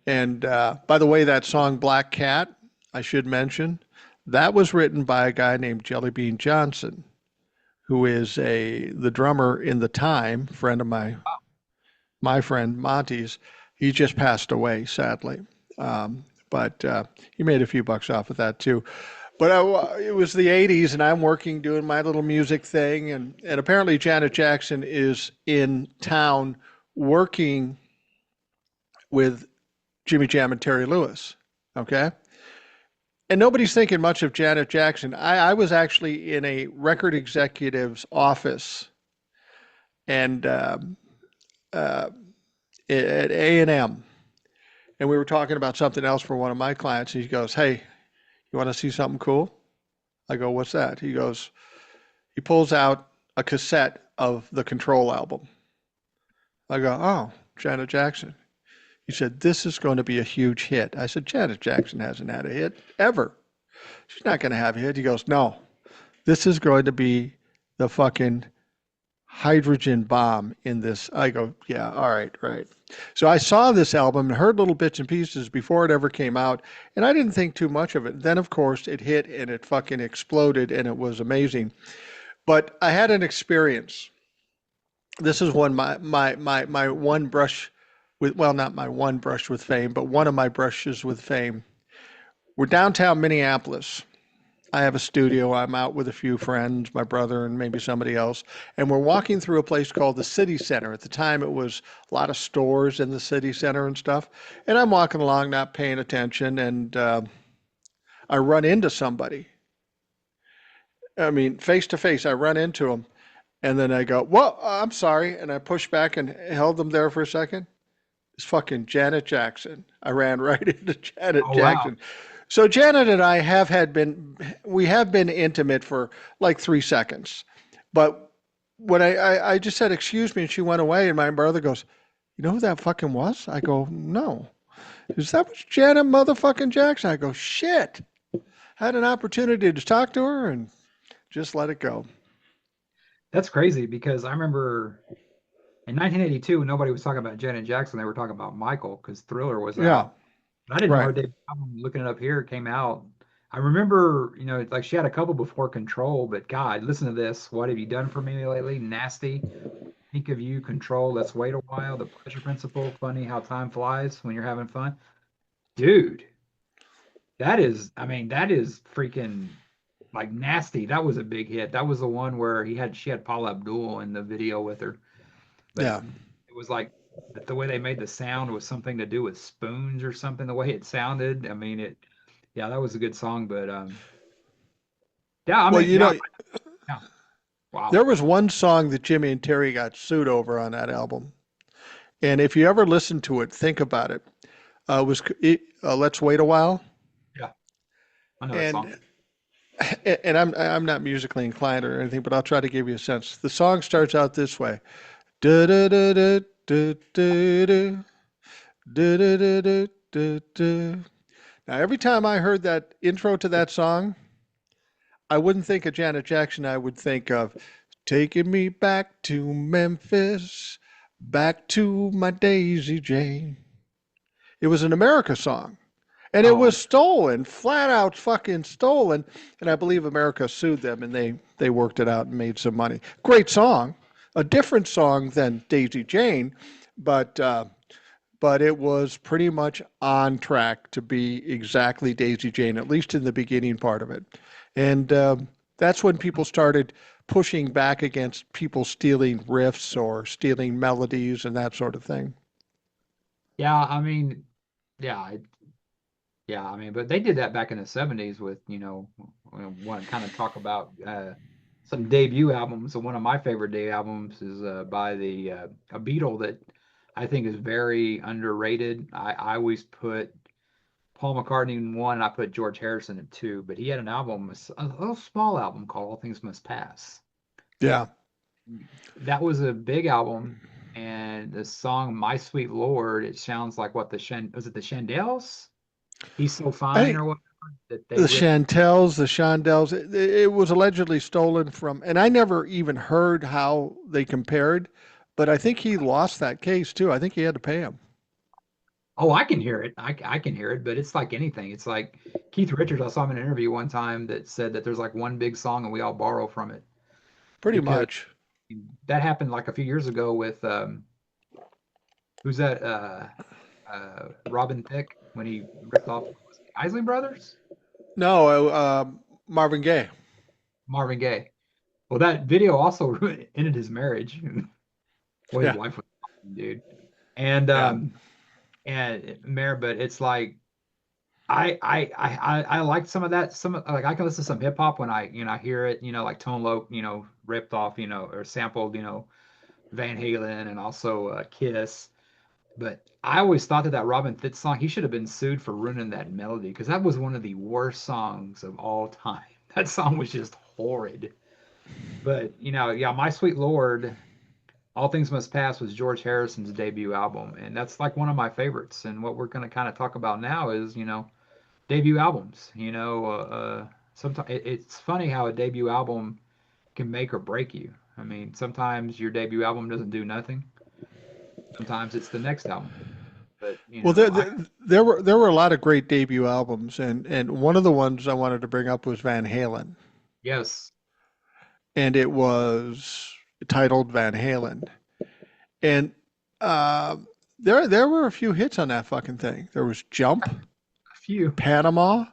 And by the way, that song Black Cat, I should mention, that was written by a guy named Jelly Bean Johnson, who is the drummer in the Time, friend of my friend Monty's. He just passed away, sadly. But he made a few bucks off of that too. But it was the 80s, and I'm working doing my little music thing. And apparently, Janet Jackson is in town working with Jimmy Jam and Terry Lewis. Okay. And nobody's thinking much of Janet Jackson. I was actually in a record executive's office and uh, at A&M, and we were talking about something else for one of my clients. And he goes, "Hey, you want to see something cool?" I go, "What's that?" He pulls out a cassette of the Control album. I go, "Oh, Janet Jackson." He said, "This is going to be a huge hit." I said, "Janet Jackson hasn't had a hit ever. She's not going to have a hit." He goes, "No, this is going to be the fucking hydrogen bomb in this." I go, "Yeah, all right, right." So I saw this album and heard little bits and pieces before it ever came out, and I didn't think too much of it. Then, of course, it hit and it fucking exploded, and it was amazing. But I had an experience. This is one my one brush with, well, not my one brush with fame, but one of my brushes with fame. We're downtown Minneapolis. I have a studio. I'm out with a few friends, my brother and maybe somebody else, and we're walking through a place called the City Center. At the time, it was a lot of stores in the city center and stuff. And I'm walking along, not paying attention, and I run into somebody. I mean, face to face, I run into him, and then I go, "Well, I'm sorry," and I push back and held them there for a second. It's fucking Janet Jackson. I ran right into Janet Oh wow, Jackson. So Janet and I we have been intimate for like 3 seconds. But when I just said, "Excuse me," and she went away, and my brother goes, "You know who that fucking was?" I go, "No." Is that was Janet motherfucking Jackson? I go, "Shit." Had an opportunity to talk to her and just let it go. that's crazy because I remember in 1982 when nobody was talking about Janet Jackson, they were talking about Michael because Thriller was Yeah, out. I didn't know her right. debut album. Looking it up here, it came out. I remember, like she had a couple before Control, but God, listen to this. What have you done for me lately? Nasty. Think of you. Control. Let's wait a while. The Pleasure Principle. Funny how time flies when you're having fun. Dude, I mean, that is freaking like nasty. That was a big hit. That was the one where she had Paula Abdul in the video with her, but Yeah. it was like the way they made the sound was something to do with spoons or something. The way it sounded. I mean, yeah, that was a good song, but yeah, I Well, mean, yeah, yeah. There Wow. was one song that Jimmy and Terry got sued over on that album. And if you ever listen to it, think about it. Let's Wait a While. Yeah, I know that song. And and I'm not musically inclined or anything, but I'll try to give you a sense. The song starts out this way. Da da da da da da da da da da da da. Now, every time I heard that intro to that song, I wouldn't think of Janet Jackson. I would think of taking me back to Memphis, back to my Daisy Jane. It was an America song. And it Oh, was stolen, flat out fucking stolen. And I believe America sued them and they worked it out and made some money. Great song. A different song than Daisy Jane, but but it was pretty much on track to be exactly Daisy Jane, at least in the beginning part of it. And that's when people started pushing back against people stealing riffs or stealing melodies and that sort of thing. yeah. I mean, yeah, yeah. I mean, but they did that back in the '70s with, want to kind of talk about some debut albums. And one of my favorite debut albums is by the a Beatle that I think is very underrated. I always put Paul McCartney in one, and I put George Harrison in two. But he had an album, a little small album called All Things Must Pass. Yeah. That was a big album, and the song "My Sweet Lord," it sounds like what was it the Chandels? He's so I fine think or whatever that they ripped. The Shondells, it was allegedly stolen from, and I never even heard how they compared, but I think he lost that case too. I think he had to pay him. Oh, I can hear it. I can hear it, but it's like anything. It's like Keith Richards. I saw him in an interview one time that said that there's like one big song and we all borrow from it Pretty because much. that happened like a few years ago with who's that Robin Thicke when he ripped off was it Isley Brothers, No, Marvin Gaye. Marvin Gaye. Well, that video also ended his marriage. Well, his Yeah, wife was a dude, and yeah. Mayor, but it's like I like some of that. Like I can listen to some hip hop when I hear it. Like Tone Loc, ripped off, or sampled, Van Halen and also Kiss. But I always thought that Robin Thicke song, he should have been sued for ruining that melody because that was one of the worst songs of all time. That song was just horrid. But yeah, My Sweet Lord, All Things Must Pass was George Harrison's debut album, and that's like one of my favorites. And what we're going to kind of talk about now is, debut albums. Sometimes it's funny how a debut album can make or break you. I mean, sometimes your debut album doesn't do nothing. Sometimes it's the next album. But Well, there were a lot of great debut albums, and one of the ones I wanted to bring up was Van Halen, yes, and it was titled Van Halen. And uh, there were a few hits on that fucking thing. There was Jump, a few. Panama,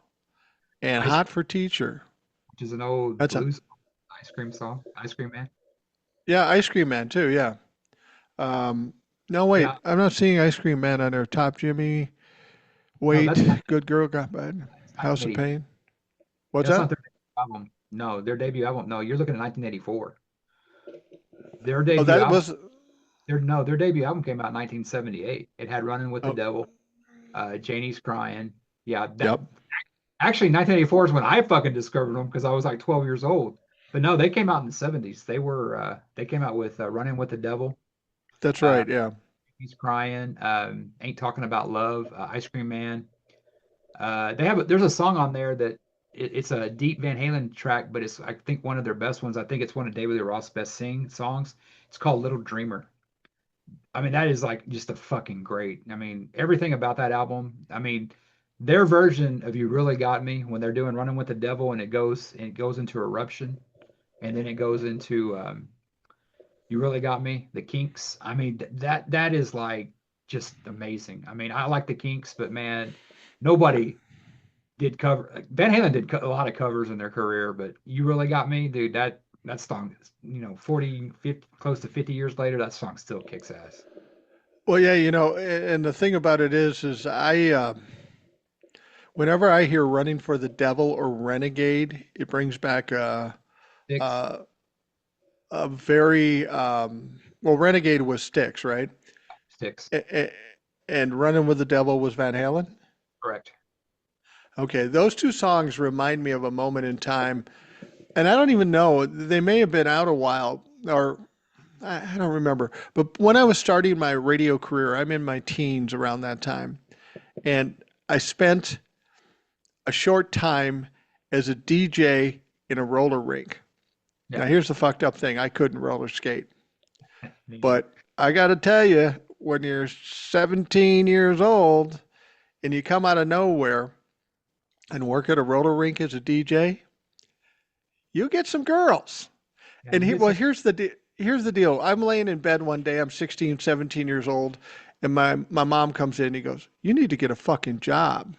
and Ice Hot Cream, for Teacher. which is an old That's a blues ice cream song, Ice Cream Man. Yeah, Ice Cream Man too. Yeah. Um, no, wait, Yeah, I'm not seeing Ice Cream Man on there. Top Jimmy. no, Wait, that's not Good Girl Got Bad. it's House of 1980. Pain. What's That's not that? their debut album. No, their debut album. No, you're looking at 1984. Their Oh, debut that album. was. Their debut album came out in 1978. It had "Running with the Oh, Devil," "Janie's Crying." Yeah, that yep. actually 1984 is when I fucking discovered them because I was like 12 years old. But no, they came out in the 70s. They came out with "Running with the Devil," That's uh, right. Yeah. "He's Crying," "Ain't Talking About Love," "Ice Cream Man." There's a song on there that it's a deep Van Halen track, but it's I think one of their best ones. I think it's one of David Lee Roth's best sing songs. It's called "Little Dreamer." I mean, that is like just a fucking great. I mean, everything about that album. I mean, their version of "You Really Got Me" when they're doing "Running with the Devil" and it goes into Eruption, and then it goes into "You Really Got Me," the Kinks. I mean, that is like just amazing. I mean, I like the Kinks, but man, nobody did cover. Van Halen did a lot of covers in their career, but "You Really Got Me," dude. That song, 40, 50, close to 50 years later, that song still kicks ass. Well, yeah. And the thing about it is whenever I hear "Running for the Devil" or "Renegade," it brings back Six. uh, a very well, Renegade was Styx, right? Sticks. A- a- And Running with the Devil was Van Halen. Correct. Okay, those two songs remind me of a moment in time, and I don't even know, they may have been out a while, or I don't remember. But when I was starting my radio career, I'm in my teens around that time, and I spent a short time as a DJ in a roller rink. Now, Yeah. here's the fucked up thing: I couldn't roller skate, Me either. but I got to tell you, when you're 17 years old and you come out of nowhere and work at a roller rink as a DJ, you get some girls. Yeah, And you he, get well, some. here's the deal. I'm laying in bed one day. I'm 16, 17 years old, and my mom comes in. And he goes, "You need to get a fucking job."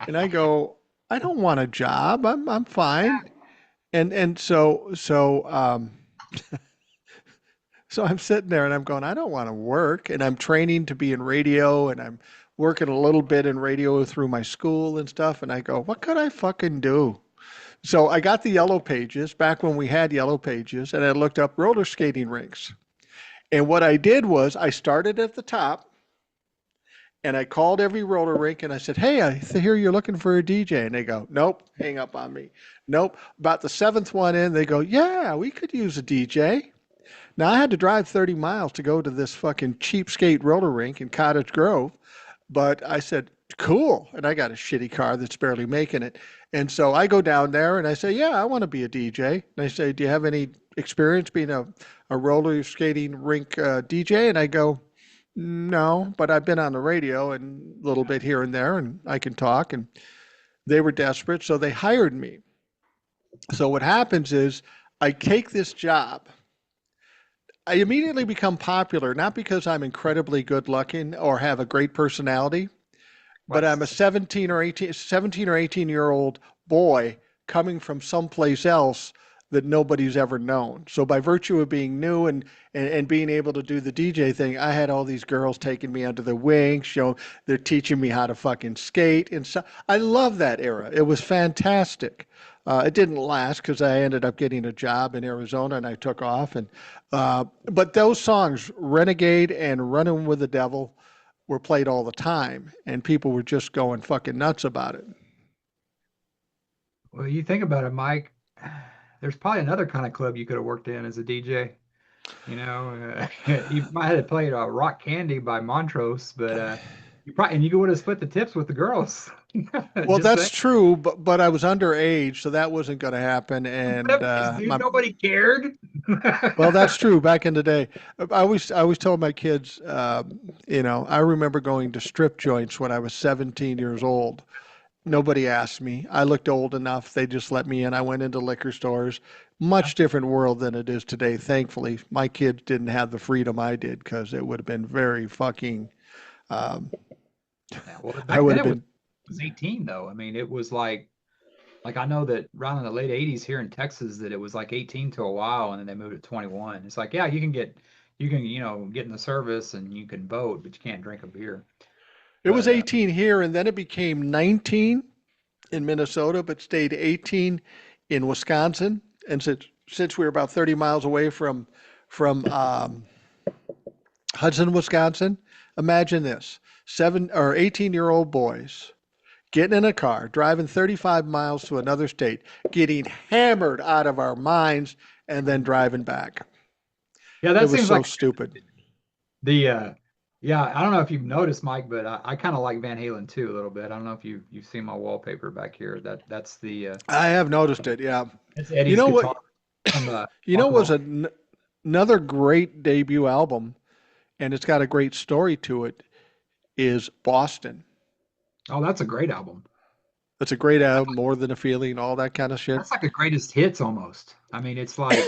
And I go, "I don't want a job. I'm fine." And so I'm sitting there and I'm going, "I don't want to work." And I'm training to be in radio, and I'm working a little bit in radio through my school and stuff. And I go, "What could I fucking do?" So I got the yellow pages back when we had yellow pages, and I looked up roller skating rinks. And what I did was I started at the top and I called every roller rink and I said, "Hey, I hear you're looking for a DJ." And they go, "Nope, hang up on me." Nope. About the seventh one in, they go, "Yeah, we could use a DJ." Now I had to drive 30 miles to go to this fucking cheapskate roller rink in Cottage Grove, but I said, "Cool." And I got a shitty car that's barely making it. And so I go down there and I say, "Yeah, I want to be a DJ." And they say, "Do you have any experience being a roller skating rink DJ?" And I go, "No, but I've been on the radio and a little bit here and there, and I can talk." And they were desperate, so they hired me. So what happens is I take this job. I immediately become popular, not because I'm incredibly good looking or have a great personality, but I'm a What's 17 or 18 year old boy coming from someplace else that nobody's ever known. So by virtue of being new and being able to do the DJ thing, I had all these girls taking me under the wing, they're teaching me how to fucking skate. And so I love that era. It was fantastic. It didn't last because I ended up getting a job in Arizona and I took off. But those songs, Renegade and Running with the Devil, were played all the time, and people were just going fucking nuts about it. Well, you think about it, Mike. There's probably another kind of club you could have worked in as a DJ. You might have played Rock Candy by Montrose, but you would have split the tips with the girls. Well, Just that's saying. true, but I was underage, so that wasn't going to happen. And Whatever, dude, nobody cared. well, that's true. Back in the day, I always tell my kids, I remember going to strip joints when I was 17 years old. Nobody asked me. I looked old enough. They just let me in. I went into liquor stores. Much different world than it is today. Thankfully, my kids didn't have the freedom I did because it would have been very fucking. Um, Yeah, well, I back would then have it was been. 18 though. I mean, it was like I know that around in the late 80s here in Texas that it was like 18 to a while and then they moved it to 21. It's like, yeah, you can get in the service and you can vote, but you can't drink a beer. It was But 18 here, and then it became 19 in Minnesota, but stayed 18 in Wisconsin. And since we were about 30 miles away from Hudson, Wisconsin, imagine this: 7 or 18-year-old boys getting in a car, driving 35 miles to another state, getting hammered out of our minds, and then driving back. yeah, It that was seems so like stupid. the yeah, I don't know if you've noticed, Mike, but I kind of like Van Halen too a little bit. I don't know if you've seen my wallpaper back here. That's I have noticed it. Yeah. that's You Eddie's know what? guitar from You know, Rock what and was Roll. another great debut album, and it's got a great story to it, is Boston. Oh, that's a great album. It's a great That's album, like, More Than a Feeling, all that kind of shit. that's like the greatest hits almost. I mean, it's like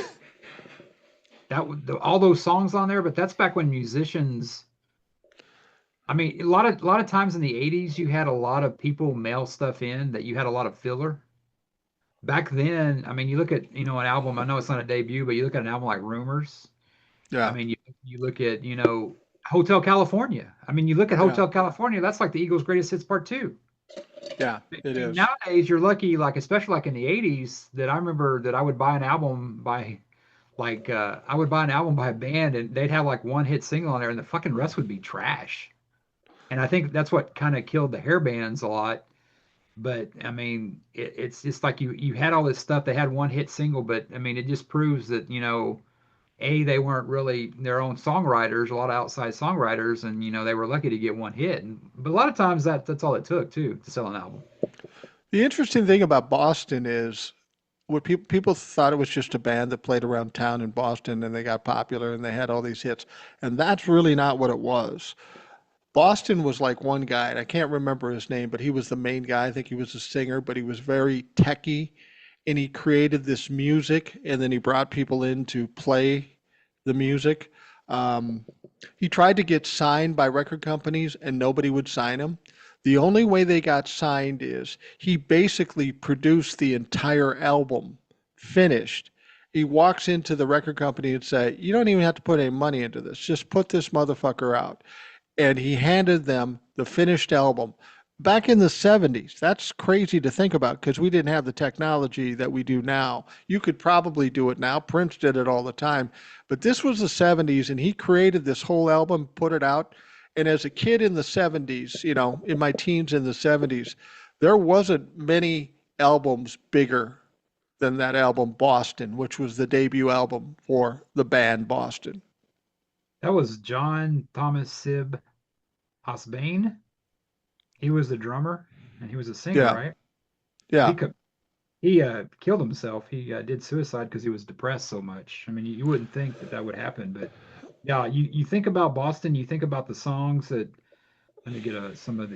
all those songs on there, but that's back when musicians. I mean, a lot of times in the 80s, you had a lot of people mail stuff in that you had a lot of filler. Back then, I mean, you look at, an album, I know it's not a debut, but you look at an album like Rumors. I Yeah, mean, you look at, Hotel California. I mean, you look at yeah, Hotel California, that's like the Eagles' greatest hits part two. yeah, it And is. nowadays, you're lucky, like especially like in the 80s, that I remember that I would buy an album by Like I would buy an album by a band and they'd have like one hit single on there and the fucking rest would be trash. And I think that's what kind of killed the hair bands a lot. But I mean, it's just like you had all this stuff. They had one hit single, but I mean, it just proves that, A, they weren't really their own songwriters, a lot of outside songwriters, and they were lucky to get one hit. But a lot of times that's all it took too to sell an album. The interesting thing about Boston is what people thought it was just a band that played around town in Boston and they got popular and they had all these hits, and that's really not what it was. Boston was like one guy, and I can't remember his name, but he was the main guy. I think he was a singer, but he was very techy, and he created this music, and then he brought people in to play the music. Um, he tried to get signed by record companies, and nobody would sign him. The only way they got signed is he basically produced the entire album, finished. He walks into the record company and say, "You don't even have to put any money into this. Just put this motherfucker out." And he handed them the finished album back in the 70s. That's crazy to think about because we didn't have the technology that we do now. You could probably do it now. Prince did it all the time. But this was the 70s, and he created this whole album, put it out. And as a kid in the 70s, in my teens in the 70s, there wasn't many albums bigger than that album Boston, which was the debut album for the band Boston. That was John Thomas Sib Osbane. He was the drummer and he was a singer, Yeah, right? He yeah. could he killed himself. He did suicide because he was depressed so much. I mean, you wouldn't think that would happen, but yeah, you think about Boston, you think about the songs that. Let me get some of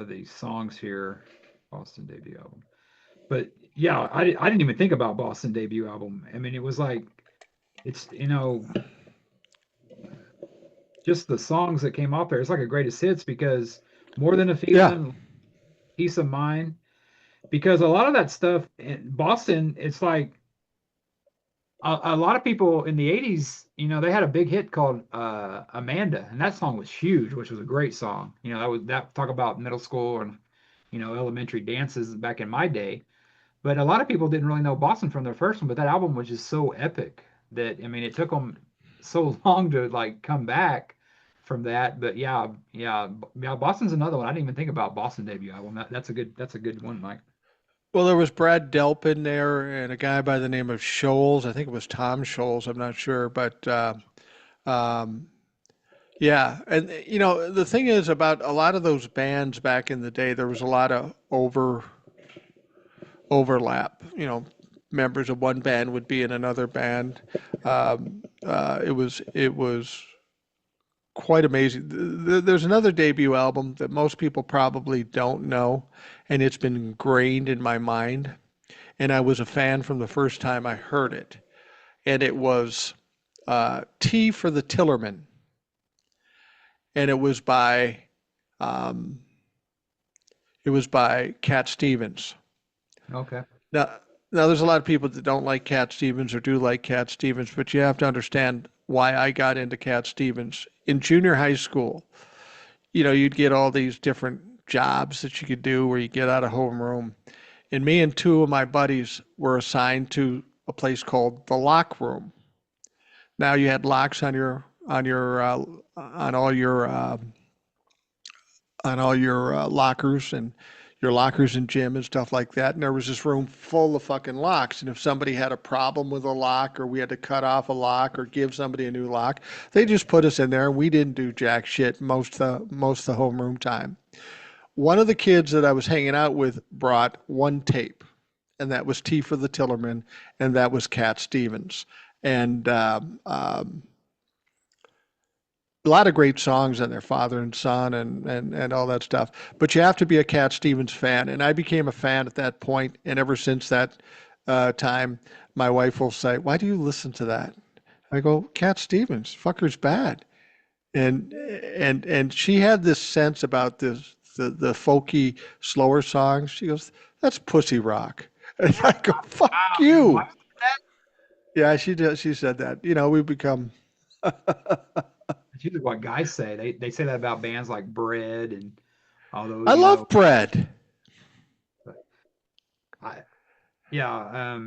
the songs here. Boston debut album. But yeah, I didn't even think about Boston debut album. I mean, it was like it's just the songs that came off there. It's like a greatest hits because more than a Yeah. feeling, peace of mind. Because a lot of that stuff in Boston, it's like a lot of people in the 80s, they had a big hit called Amanda, and that song was huge, which was a great song. That talk about middle school and elementary dances back in my day. But a lot of people didn't really know Boston from their first one, but that album was just so epic that I mean it took them so long to like come back from that. But yeah, yeah, yeah, Boston's another one. I didn't even think about Boston debut album. That's a good one, Mike. Well, there was Brad Delp in there and a guy by the name of Scholes. I think it was Tom Scholes. I'm not sure, but um, yeah. And the thing is about a lot of those bands back in the day, there was a lot of overlap. Members of one band would be in another band. It was quite amazing. There's another debut album that most people probably don't know, and it's been ingrained in my mind. And I was a fan from the first time I heard it. And it was Tea for the Tillerman, and um, it was by Cat Stevens. Okay. Now, now there's a lot of people that don't like Cat Stevens or do like Cat Stevens, but you have to understand why I got into Cat Stevens. In junior high school, you'd get all these different jobs that you could do where you get out of homeroom. And me and two of my buddies were assigned to a place called the lock room. Now you had locks on all your lockers and your lockers in gym and stuff like that. And there was this room full of fucking locks. And if somebody had a problem with a lock or we had to cut off a lock or give somebody a new lock, they just put us in there and we didn't do jack shit most of the homeroom time. One of the kids that I was hanging out with brought one tape, and that was T for the Tillerman, and that was Cat Stevens. And a lot of great songs in there, Father and Son and all that stuff. But you have to be a Cat Stevens fan. And I became a fan at that point. And ever since that time, my wife will say, "Why do you listen to that?" I go, "Cat Stevens, fucker's bad." And she had this sense about the folky, slower songs. She goes, "That's pussy rock." And I go, "Fuck Wow, your you." wife said that? Yeah, she did. She said that. We become. That's usually what guys say. They say that about bands like Bread and all I those. love bread. But Yeah,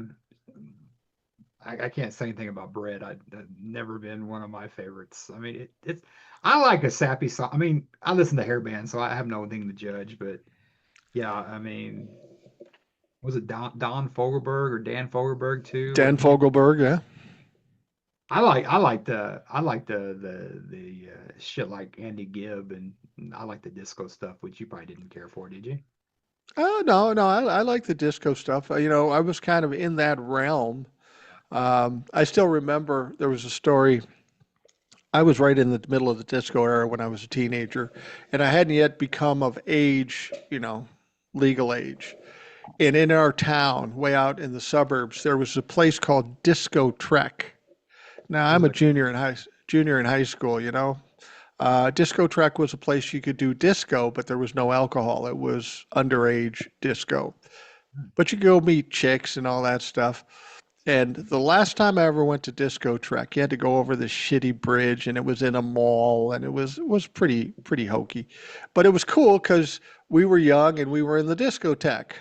I can't say anything about Bread. I've never been one of my favorites. I mean, it's I like a sappy song. I mean, I listen to hair bands, so I have no thing to judge. But yeah, I mean, was it Don Fogelberg or Dan Fogelberg too? Dan Wasn't he? Fogelberg, yeah. I like the shit like Andy Gibb, and I like the disco stuff, which you probably didn't care for, did you? Oh, no, no, I like the disco stuff. I was kind of in that realm. I still remember there was a story. I was right in the middle of the disco era when I was a teenager, and I hadn't yet become of age, legal age. And in our town, way out in the suburbs, there was a place called Disco Trek. Now What I'm was a it? junior in high school. Disco Trek was a place you could do disco, but there was no alcohol. It was underage disco. But you could go meet chicks and all that stuff. And the last time I ever went to Disco Trek, you had to go over this shitty bridge, and it was in a mall, and it was pretty hokey, but it was cool because we were young and we were in the discotheque.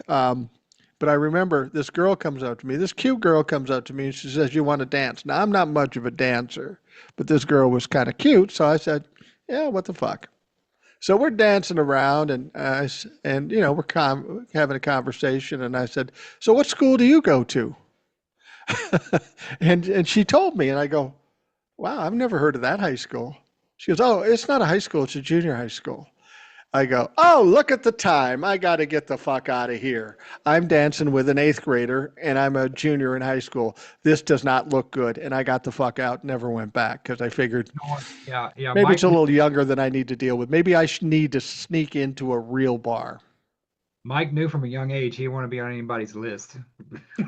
But I remember this girl comes up to me, this cute girl comes up to me, and she says, "You want to dance?" Now I'm not much of a dancer, but this girl was kind of cute, so I said, "Yeah, what the fuck." So we're dancing around, and we're having a conversation, and I said, "So what school do you go to?" And she told me, and I go, "Wow, I've never heard of that high school." She goes, "Oh, it's not a high school, it's a junior high school." I go, "Oh, look at the time. I got to get the fuck out of here. I'm dancing with an eighth grader and I'm a junior in high school. This does not look good." And I got the fuck out, never went back because I figured Yeah, yeah. maybe it's a little younger than I need to deal with. Maybe I need to sneak into a real bar. Mike knew from a young age he didn't want to be on anybody's list.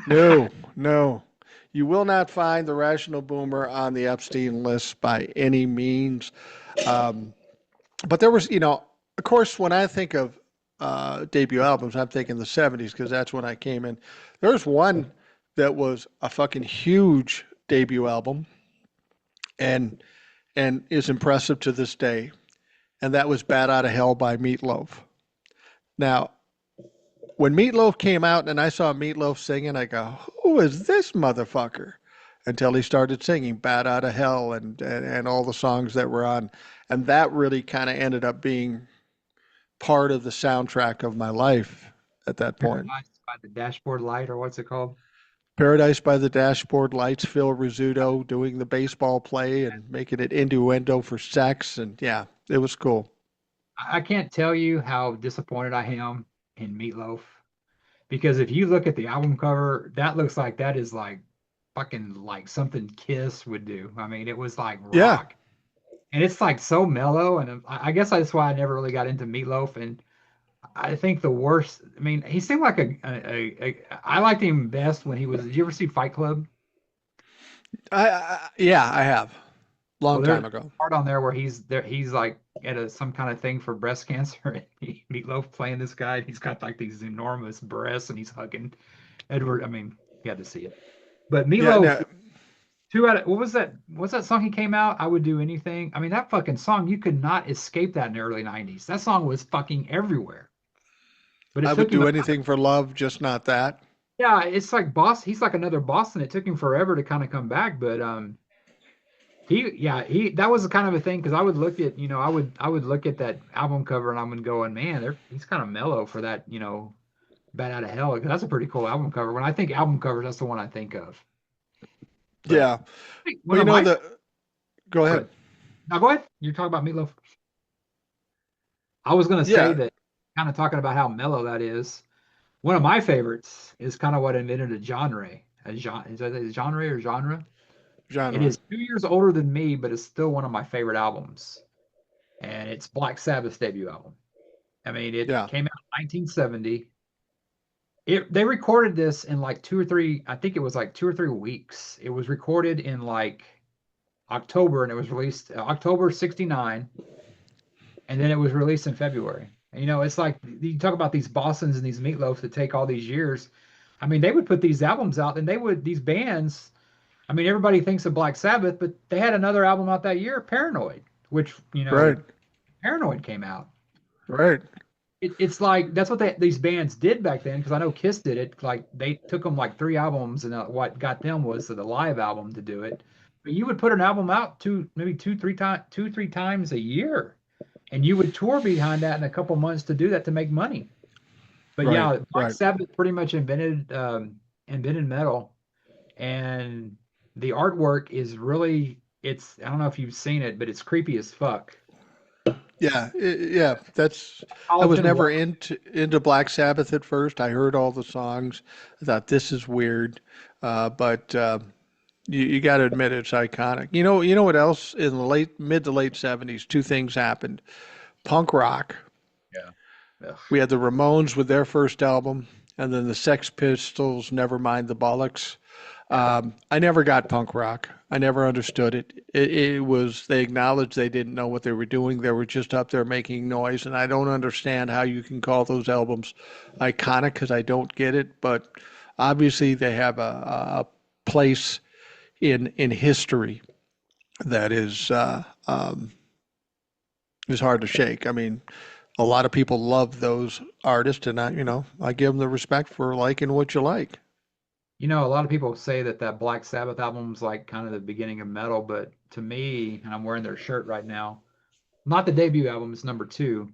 No, no. You will not find the Rational Boomer on the Epstein list by any means. Um, but there was, of course, when I think of debut albums, I'm thinking the 70s because that's when I came in. There's one that was a fucking huge debut album and is impressive to this day, and that was Bad Outta Hell by Meatloaf. Now, when Meatloaf came out and I saw Meatloaf singing, I go, "Who is this motherfucker?" Until he started singing Bad Outta Hell and all the songs that were on. And that really kind of ended up being part of the soundtrack of my life at that point. Paradise by the Dashboard Light, or what's it called? Paradise by the Dashboard Lights, Phil Rizzuto doing the baseball play and making it innuendo for sex. And yeah, it was cool. I can't tell you how disappointed I am in Meatloaf because if you look at the album cover, that looks like that is like fucking like something Kiss would do. I mean, it was like Yeah. rock, and it's like so mellow. And I guess that's why I never really got into Meatloaf. And I think the worst. I mean, he seemed like I liked him best when he was. Did you ever see Fight Club? Yeah, I have. Long Well, there's time a ago. part on there where he's there. He's like at some kind of thing for breast cancer. And Meatloaf playing this guy. And he's got like these enormous breasts, and he's hugging Edward. I mean, you had to see it. But Yeah, Meatloaf, no, two out of what was that? What's that song he came out? I would do anything. I mean, that fucking song, you could not escape that in the early '90s. That song was fucking everywhere. But it I would took him. do anything for love, just not that. Yeah, it's like Boss. He's like another Boston. It took him forever to kind of come back, but he that was the kind of a thing because I would look at I would look at that album cover and I'm going, man, he's kind of mellow for that Bat Out of Hell. 'Cause that's a pretty cool album cover. When I think album covers, that's the one I think of. But Yeah. hey, Well, one of my go go ahead. ahead. Now go ahead. You're talking about Meatloaf. I was gonna say Yeah, that kind of talking about how mellow that is. One of my favorites is kind of what invented a genre. Is that a genre or genre? It genre. is 2 years older than me, but it's still one of my favorite albums. And it's Black Sabbath's debut album. I mean, it Yeah. came out in 1970. They recorded this in like 2 or 3, I think it was like 2 or 3 weeks. It was recorded in like October and it was released October '69, and then it was released in February. And, it's like you talk about these Bostons and these Meatloafs that take all these years. I mean, they would put these albums out and these bands. I mean, everybody thinks of Black Sabbath, but they had another album out that year, Paranoid, which, Right. Paranoid came out. Right. it's like that's what these bands did back then. Because I know Kiss did it. Like they took them like 3 albums, and what got them was the live album to do it. But you would put an album out maybe three times a year, and you would tour behind that in a couple months to do that to make money. But Right, yeah, Black right. Sabbath pretty much invented metal, and the artwork is really it's I don't know if you've seen it, but it's creepy as fuck. Yeah, yeah. That's. I College was and never rock. into Black Sabbath at first. I heard all the songs. I thought this is weird, but you got to admit it's iconic. You know what else in the mid to late '70s? Two things happened. Punk rock. Yeah. Ugh. We had the Ramones with their first album, and then the Sex Pistols, Nevermind the Bollocks. Yeah. I never got punk rock. I never understood it. It was, they acknowledged they didn't know what they were doing. They were just up there making noise. And I don't understand how you can call those albums iconic because I don't get it. But obviously, they have a place in history that is hard to shake. I mean, a lot of people love those artists, and I give them the respect for liking what you like. A lot of people say that Black Sabbath album's like kind of the beginning of metal, but to me, and I'm wearing their shirt right now, not the debut album, it's number two,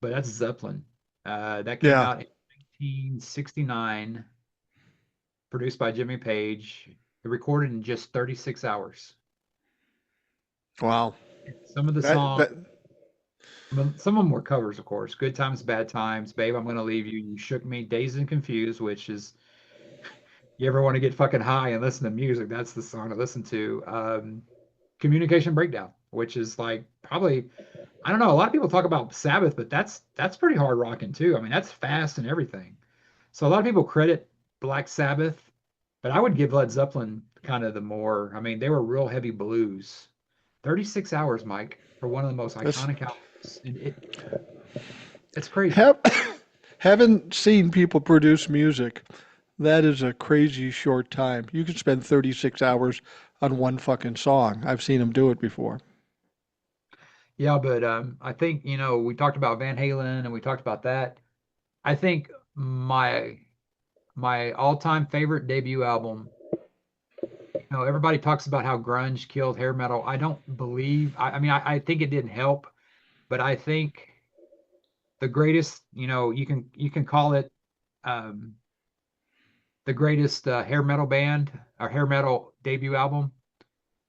but that's Zeppelin. That came Yeah. out in 1969, produced by Jimmy Page. It recorded in just 36 hours. Wow. Some of the That songs, that some of them were covers, of course. Good Times, Bad Times, Babe, I'm Gonna Leave You, You Shook Me, Dazed and Confused, which is you ever want to get fucking high and listen to music, that's the song to listen to. Communication Breakdown, which is like probably I don't know. A lot of people talk about Sabbath, but that's pretty hard rocking too. I mean, that's fast and everything. So a lot of people credit Black Sabbath, but I would give Led Zeppelin kind of the more. I mean, they were real heavy blues. 36 hours, Mike, for one of the most that's iconic albums. It's crazy. have haven't seen people produce music. That is a crazy short time. You can spend 36 hours on one fucking song. I've seen them do it before. Yeah, but I think, we talked about Van Halen and we talked about that. I think my all-time favorite debut album. Everybody talks about how grunge killed hair metal. I don't believe, I mean, I think it didn't help, but I think the greatest, you can call it um, the greatest hair metal band or hair metal debut album.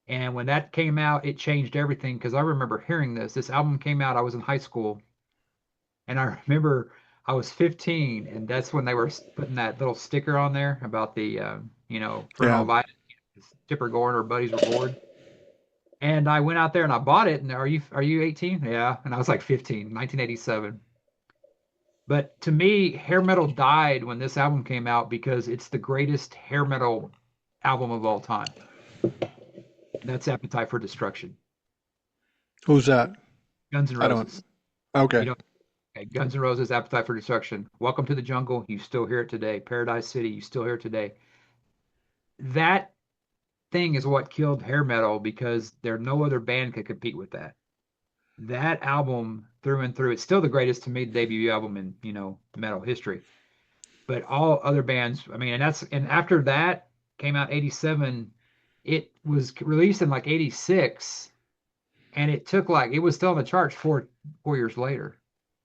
And when that came out, it changed everything because I remember hearing this. This album came out, I was in high school, and I remember I was 15, and that's when they were putting that little sticker on there about the, Yeah. parental advice. Tipper Gore and her buddies were bored. And I went out there and I bought it. And are you 18? Yeah. And I was like 15, 1987. But to me, hair metal died when this album came out because it's the greatest hair metal album of all time. That's Appetite for Destruction. Who's that? Guns N' I don't. Roses. You Okay. know, okay, Guns N' Roses, Appetite for Destruction. Welcome to the Jungle. You still hear it today. Paradise City. You still hear it today. That thing is what killed hair metal because there no other band could compete with that. That album through and through, it's still the greatest to me debut album in, metal history. But all other bands, I mean, and after that came out 87, it was released in like 86, and it was still on the charts 4 years later.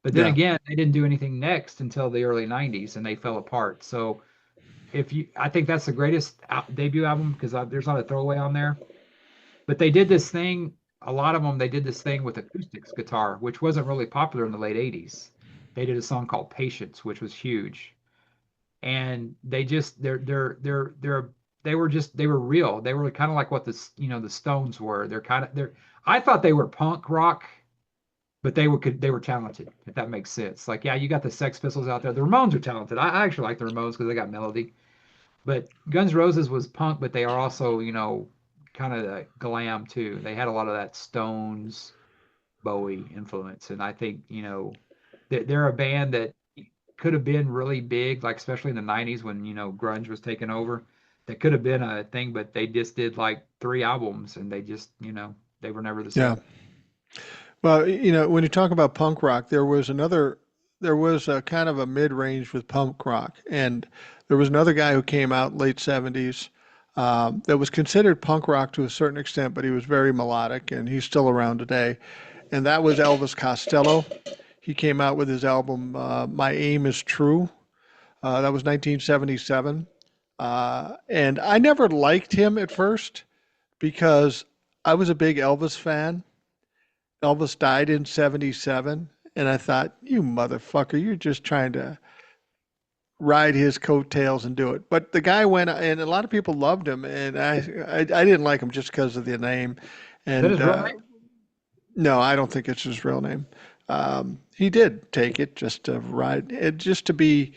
But then Yeah. again, they didn't do anything next until the early 90s and they fell apart. So I think that's the greatest debut album because there's not a throwaway on there. But they did this thing, a lot of them, they did this thing with acoustics guitar, which wasn't really popular in the late 80s. They did a song called Patience, which was huge. And they were real. They were kind of like what the Stones were. I thought they were punk rock, but they were talented, if that makes sense. Like, yeah, you got the Sex Pistols out there. The Ramones are talented. I actually like the Ramones because they got melody. But Guns N' Roses was punk, but they are also, kind of the glam too. They had a lot of that Stones, Bowie influence, and I think, they're a band that could have been really big, like especially in the '90s when grunge was taking over. That could have been a thing, but they just did like 3 albums, and they were never the Yeah. same. Well, when you talk about punk rock, there was another. there was a kind of a mid-range with punk rock, and there was another guy who came out late 70s that was considered punk rock to a certain extent, but he was very melodic, and he's still around today. And that was Elvis Costello. He came out with his album "My Aim Is True." That was 1977, and I never liked him at first because I was a big Elvis fan. Elvis died in 77, and I thought, you motherfucker, you're just trying to ride his coattails and do it. But the guy went, and a lot of people loved him, and I didn't like him just because of the name. Is that And his real name? no, I don't think it's his real name. He did take it just to ride, just to be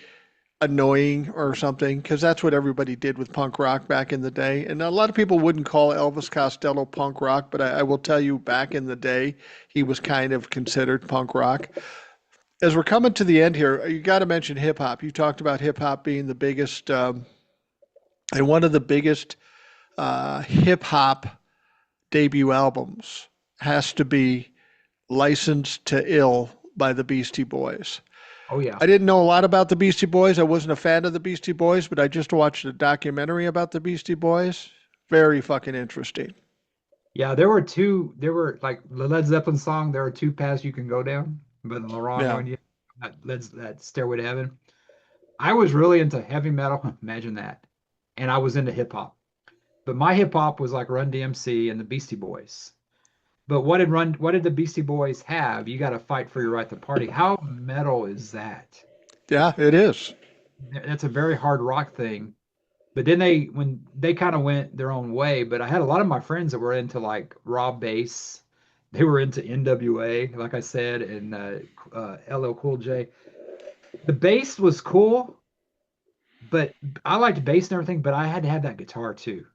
annoying or something, because that's what everybody did with punk rock back in the day. And a lot of people wouldn't call Elvis Costello punk rock, but I will tell you, back in the day, he was kind of considered punk rock. As we're coming to the end here, you got to mention hip hop. You talked about hip hop being the biggest, and one of the biggest hip hop debut albums has to be Licensed to Ill by the Beastie Boys. Oh yeah. I didn't know a lot about the Beastie Boys. I wasn't a fan of the Beastie Boys, but I just watched a documentary about the Beastie Boys. Very fucking interesting. Yeah, there were two. There were like the Led Zeppelin song. There are two paths you can go down, but the wrong Yeah. one, you that Stairway to Heaven. I was really into heavy metal. Imagine that, and I was into hip hop. But my hip hop was like Run DMC and the Beastie Boys. But what did the Beastie Boys have? You got to fight for your right to party. How metal is that? Yeah, it is. That's a very hard rock thing. But then when they kind of went their own way, but I had a lot of my friends that were into like raw bass. They were into NWA, like I said, and LL Cool J. The bass was cool, but I liked bass and everything, but I had to have that guitar too.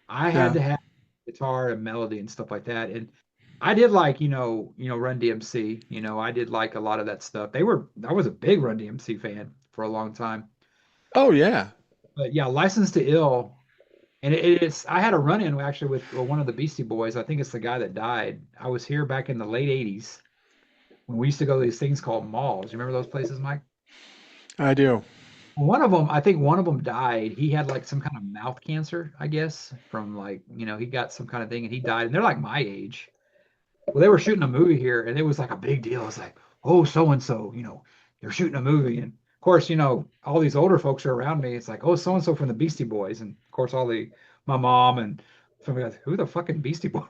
I had Yeah. to have guitar and melody and stuff like that. And I did like, Run DMC. I did like a lot of that stuff. I was a big Run DMC fan for a long time. Oh, yeah. But yeah, License to Ill. And I had a run-in actually with one of the Beastie Boys. I think it's the guy that died. I was here back in the late 80s when we used to go to these things called malls. You remember those places, Mike? I do. One of them, I think one of them died. He had like some kind of mouth cancer, I guess, from like, he got some kind of thing and he died. And they're like my age. Well, they were shooting a movie here and it was like a big deal. It's like, oh, so and so, they're shooting a movie. And of course, all these older folks are around me. It's like, oh, so and so from the Beastie Boys. And of course, my mom and somebody goes, who the fucking Beastie Boys?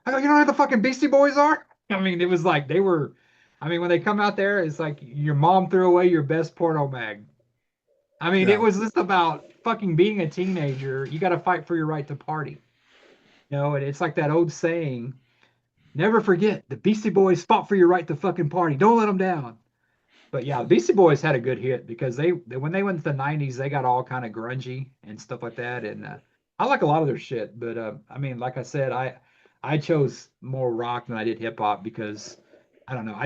I go, you know who the fucking Beastie Boys are? I mean, it was like when they come out there, it's like your mom threw away your best porno mag. I mean, it Yeah. was just about fucking being a teenager. You got to fight for your right to party. And it's like that old saying, never forget the Beastie Boys fought for your right to fucking party. Don't let them down. But yeah, the Beastie Boys had a good hit because they when they went to the 90s, they got all kind of grungy and stuff like that. And I like a lot of their shit. But I mean, like I said, I chose more rock than I did hip hop because I don't know.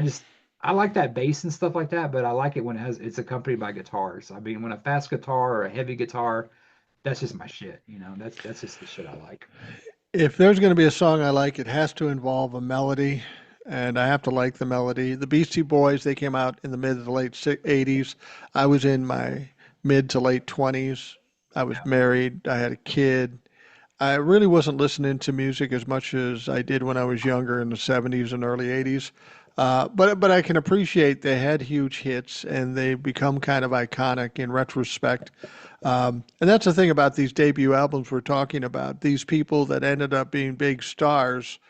I like that bass and stuff like that, but I like it when it's accompanied by guitars. I mean, when a fast guitar or a heavy guitar, that's just my shit. That's just the shit I like. If there's going to be a song I like, it has to involve a melody, and I have to like the melody. The Beastie Boys, they came out in the mid to late 80s. I was in my mid to late 20s. I was Yeah. married. I had a kid. I really wasn't listening to music as much as I did when I was younger in the 70s and early 80s. But I can appreciate they had huge hits and they become kind of iconic in retrospect. And that's the thing about these debut albums we're talking about. These people that ended up being big stars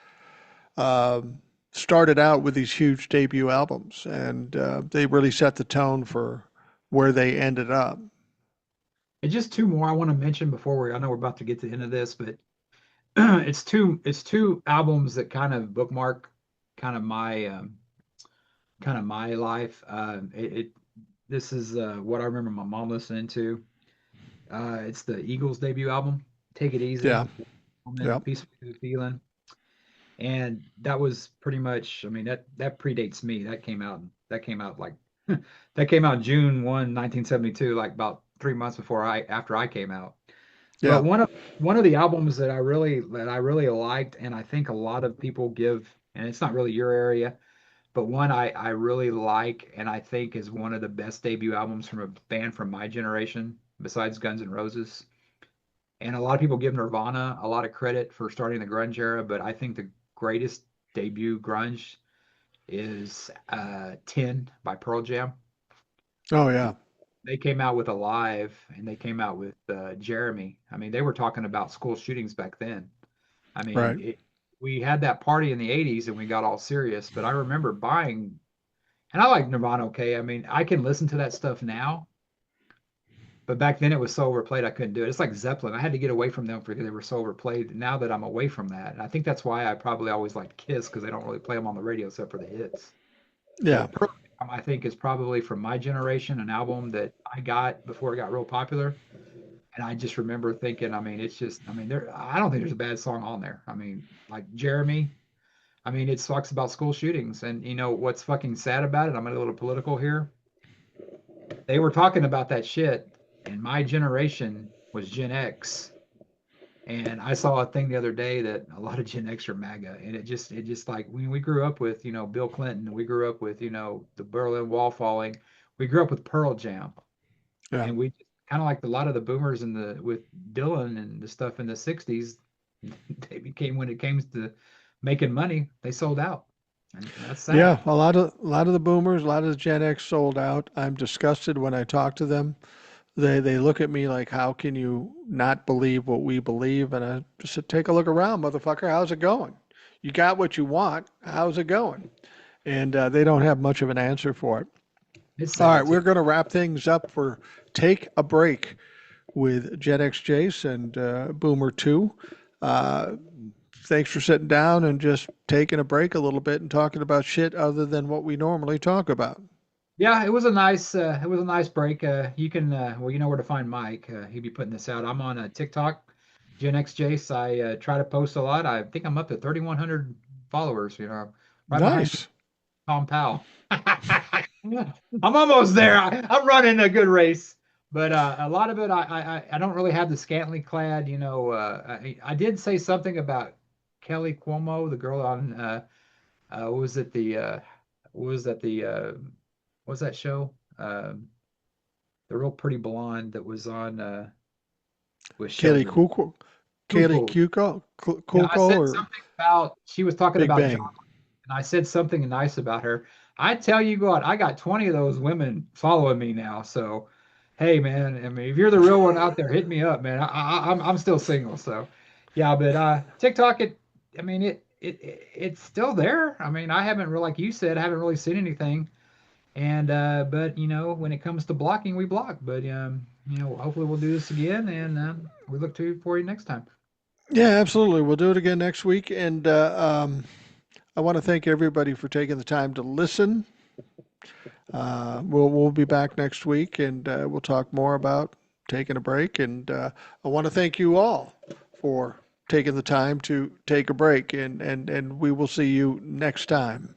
um, started out with these huge debut albums, and they really set the tone for where they ended up. And just two more I want to mention I know we're about to get to the end of this, but it's two albums that kind of bookmark kind of my life. This is what I remember my mom listening to. It's the Eagles debut album, Take It Easy, Yeah, yeah, and Peaceful Feeling. And that was pretty much, I mean, that predates me. That came out like that came out June 1972, like about 3 months after I came out. yeah. But one of the albums that I really liked, and I think a lot of people give, and it's not really your area, but one I really like and I think is one of the best debut albums from a band from my generation, besides Guns N' Roses. And a lot of people give Nirvana a lot of credit for starting the grunge era, but I think the greatest debut grunge is 10 by Pearl Jam. Oh I yeah, mean, they came out with Alive and they came out with Jeremy. I mean, they were talking about school shootings back then. I mean, right. we had that party in the 80s and we got all serious, but I remember buying, and I like Nirvana, okay. I mean, I can listen to that stuff now, but back then it was so overplayed I couldn't do it. It's like Zeppelin. I had to get away from them because they were so overplayed. Now that I'm away from that, and I think that's why I probably always liked Kiss because they don't really play them on the radio except for the hits. Yeah, But Pearl Jam, I think, is probably from my generation an album that I got before it got real popular. And I just remember thinking, I mean, it's just, I mean, I don't think there's a bad song on there. I mean, like Jeremy, I mean, it talks about school shootings. And you know what's fucking sad about it? I'm gonna get a little political here. They were talking about that shit, and my generation was Gen X. And I saw a thing the other day that a lot of Gen X are MAGA, and it just like when we grew up with, Bill Clinton, we grew up with, the Berlin Wall falling, we grew up with Pearl Jam, yeah, and we just kind of like a lot of the boomers in the with Dylan and the stuff in the '60s, they became when it came to making money, they sold out, and that's sad. yeah. A lot of the boomers, a lot of the Gen X sold out. I'm disgusted when I talk to them. They look at me like, how can you not believe what we believe? And I just said, take a look around, motherfucker. How's it going? You got what you want. How's it going? And they don't have much of an answer for it. It's All right, sad too. we're going to wrap things up for Take a Break with Gen X Jace and Boomer 2. Uh, Thanks for sitting down and just taking a break a little bit and talking about shit other than what we normally talk about. Yeah, it was a nice break. You can well, you know where to find Mike. He'll be putting this out. I'm on TikTok, Gen X Jace. I try to post a lot. I think I'm up to 3,100 followers. Right behind Nice. Tom Powell. I'm almost there. I'm running a good race, but a lot of it, I don't really have the scantily clad. I did say something about Kelly Cuomo, the girl on what was it what was that what was that show? The real pretty blonde that was on with Kaylee Sheldon Kuko, Kaylee Cooper. Kuko, Yeah, I Kuko said or something about she was talking Big about John, Bang. and I said something nice about her. I tell you what, I got 20 of those women following me now. So, hey, man, I mean, if you're the real one out there, hit me up, man. I'm still single, so yeah. But TikTok, I mean, it's still there. I mean, I haven't really, like you said, I haven't really seen anything. And but when it comes to blocking, we block. But hopefully we'll do this again, and we look to for you next time. Yeah, absolutely. We'll do it again next week. And I want to thank everybody for taking the time to listen. We'll be back next week, and we'll talk more about taking a break. And I want to thank you all for taking the time to take a break. And we will see you next time.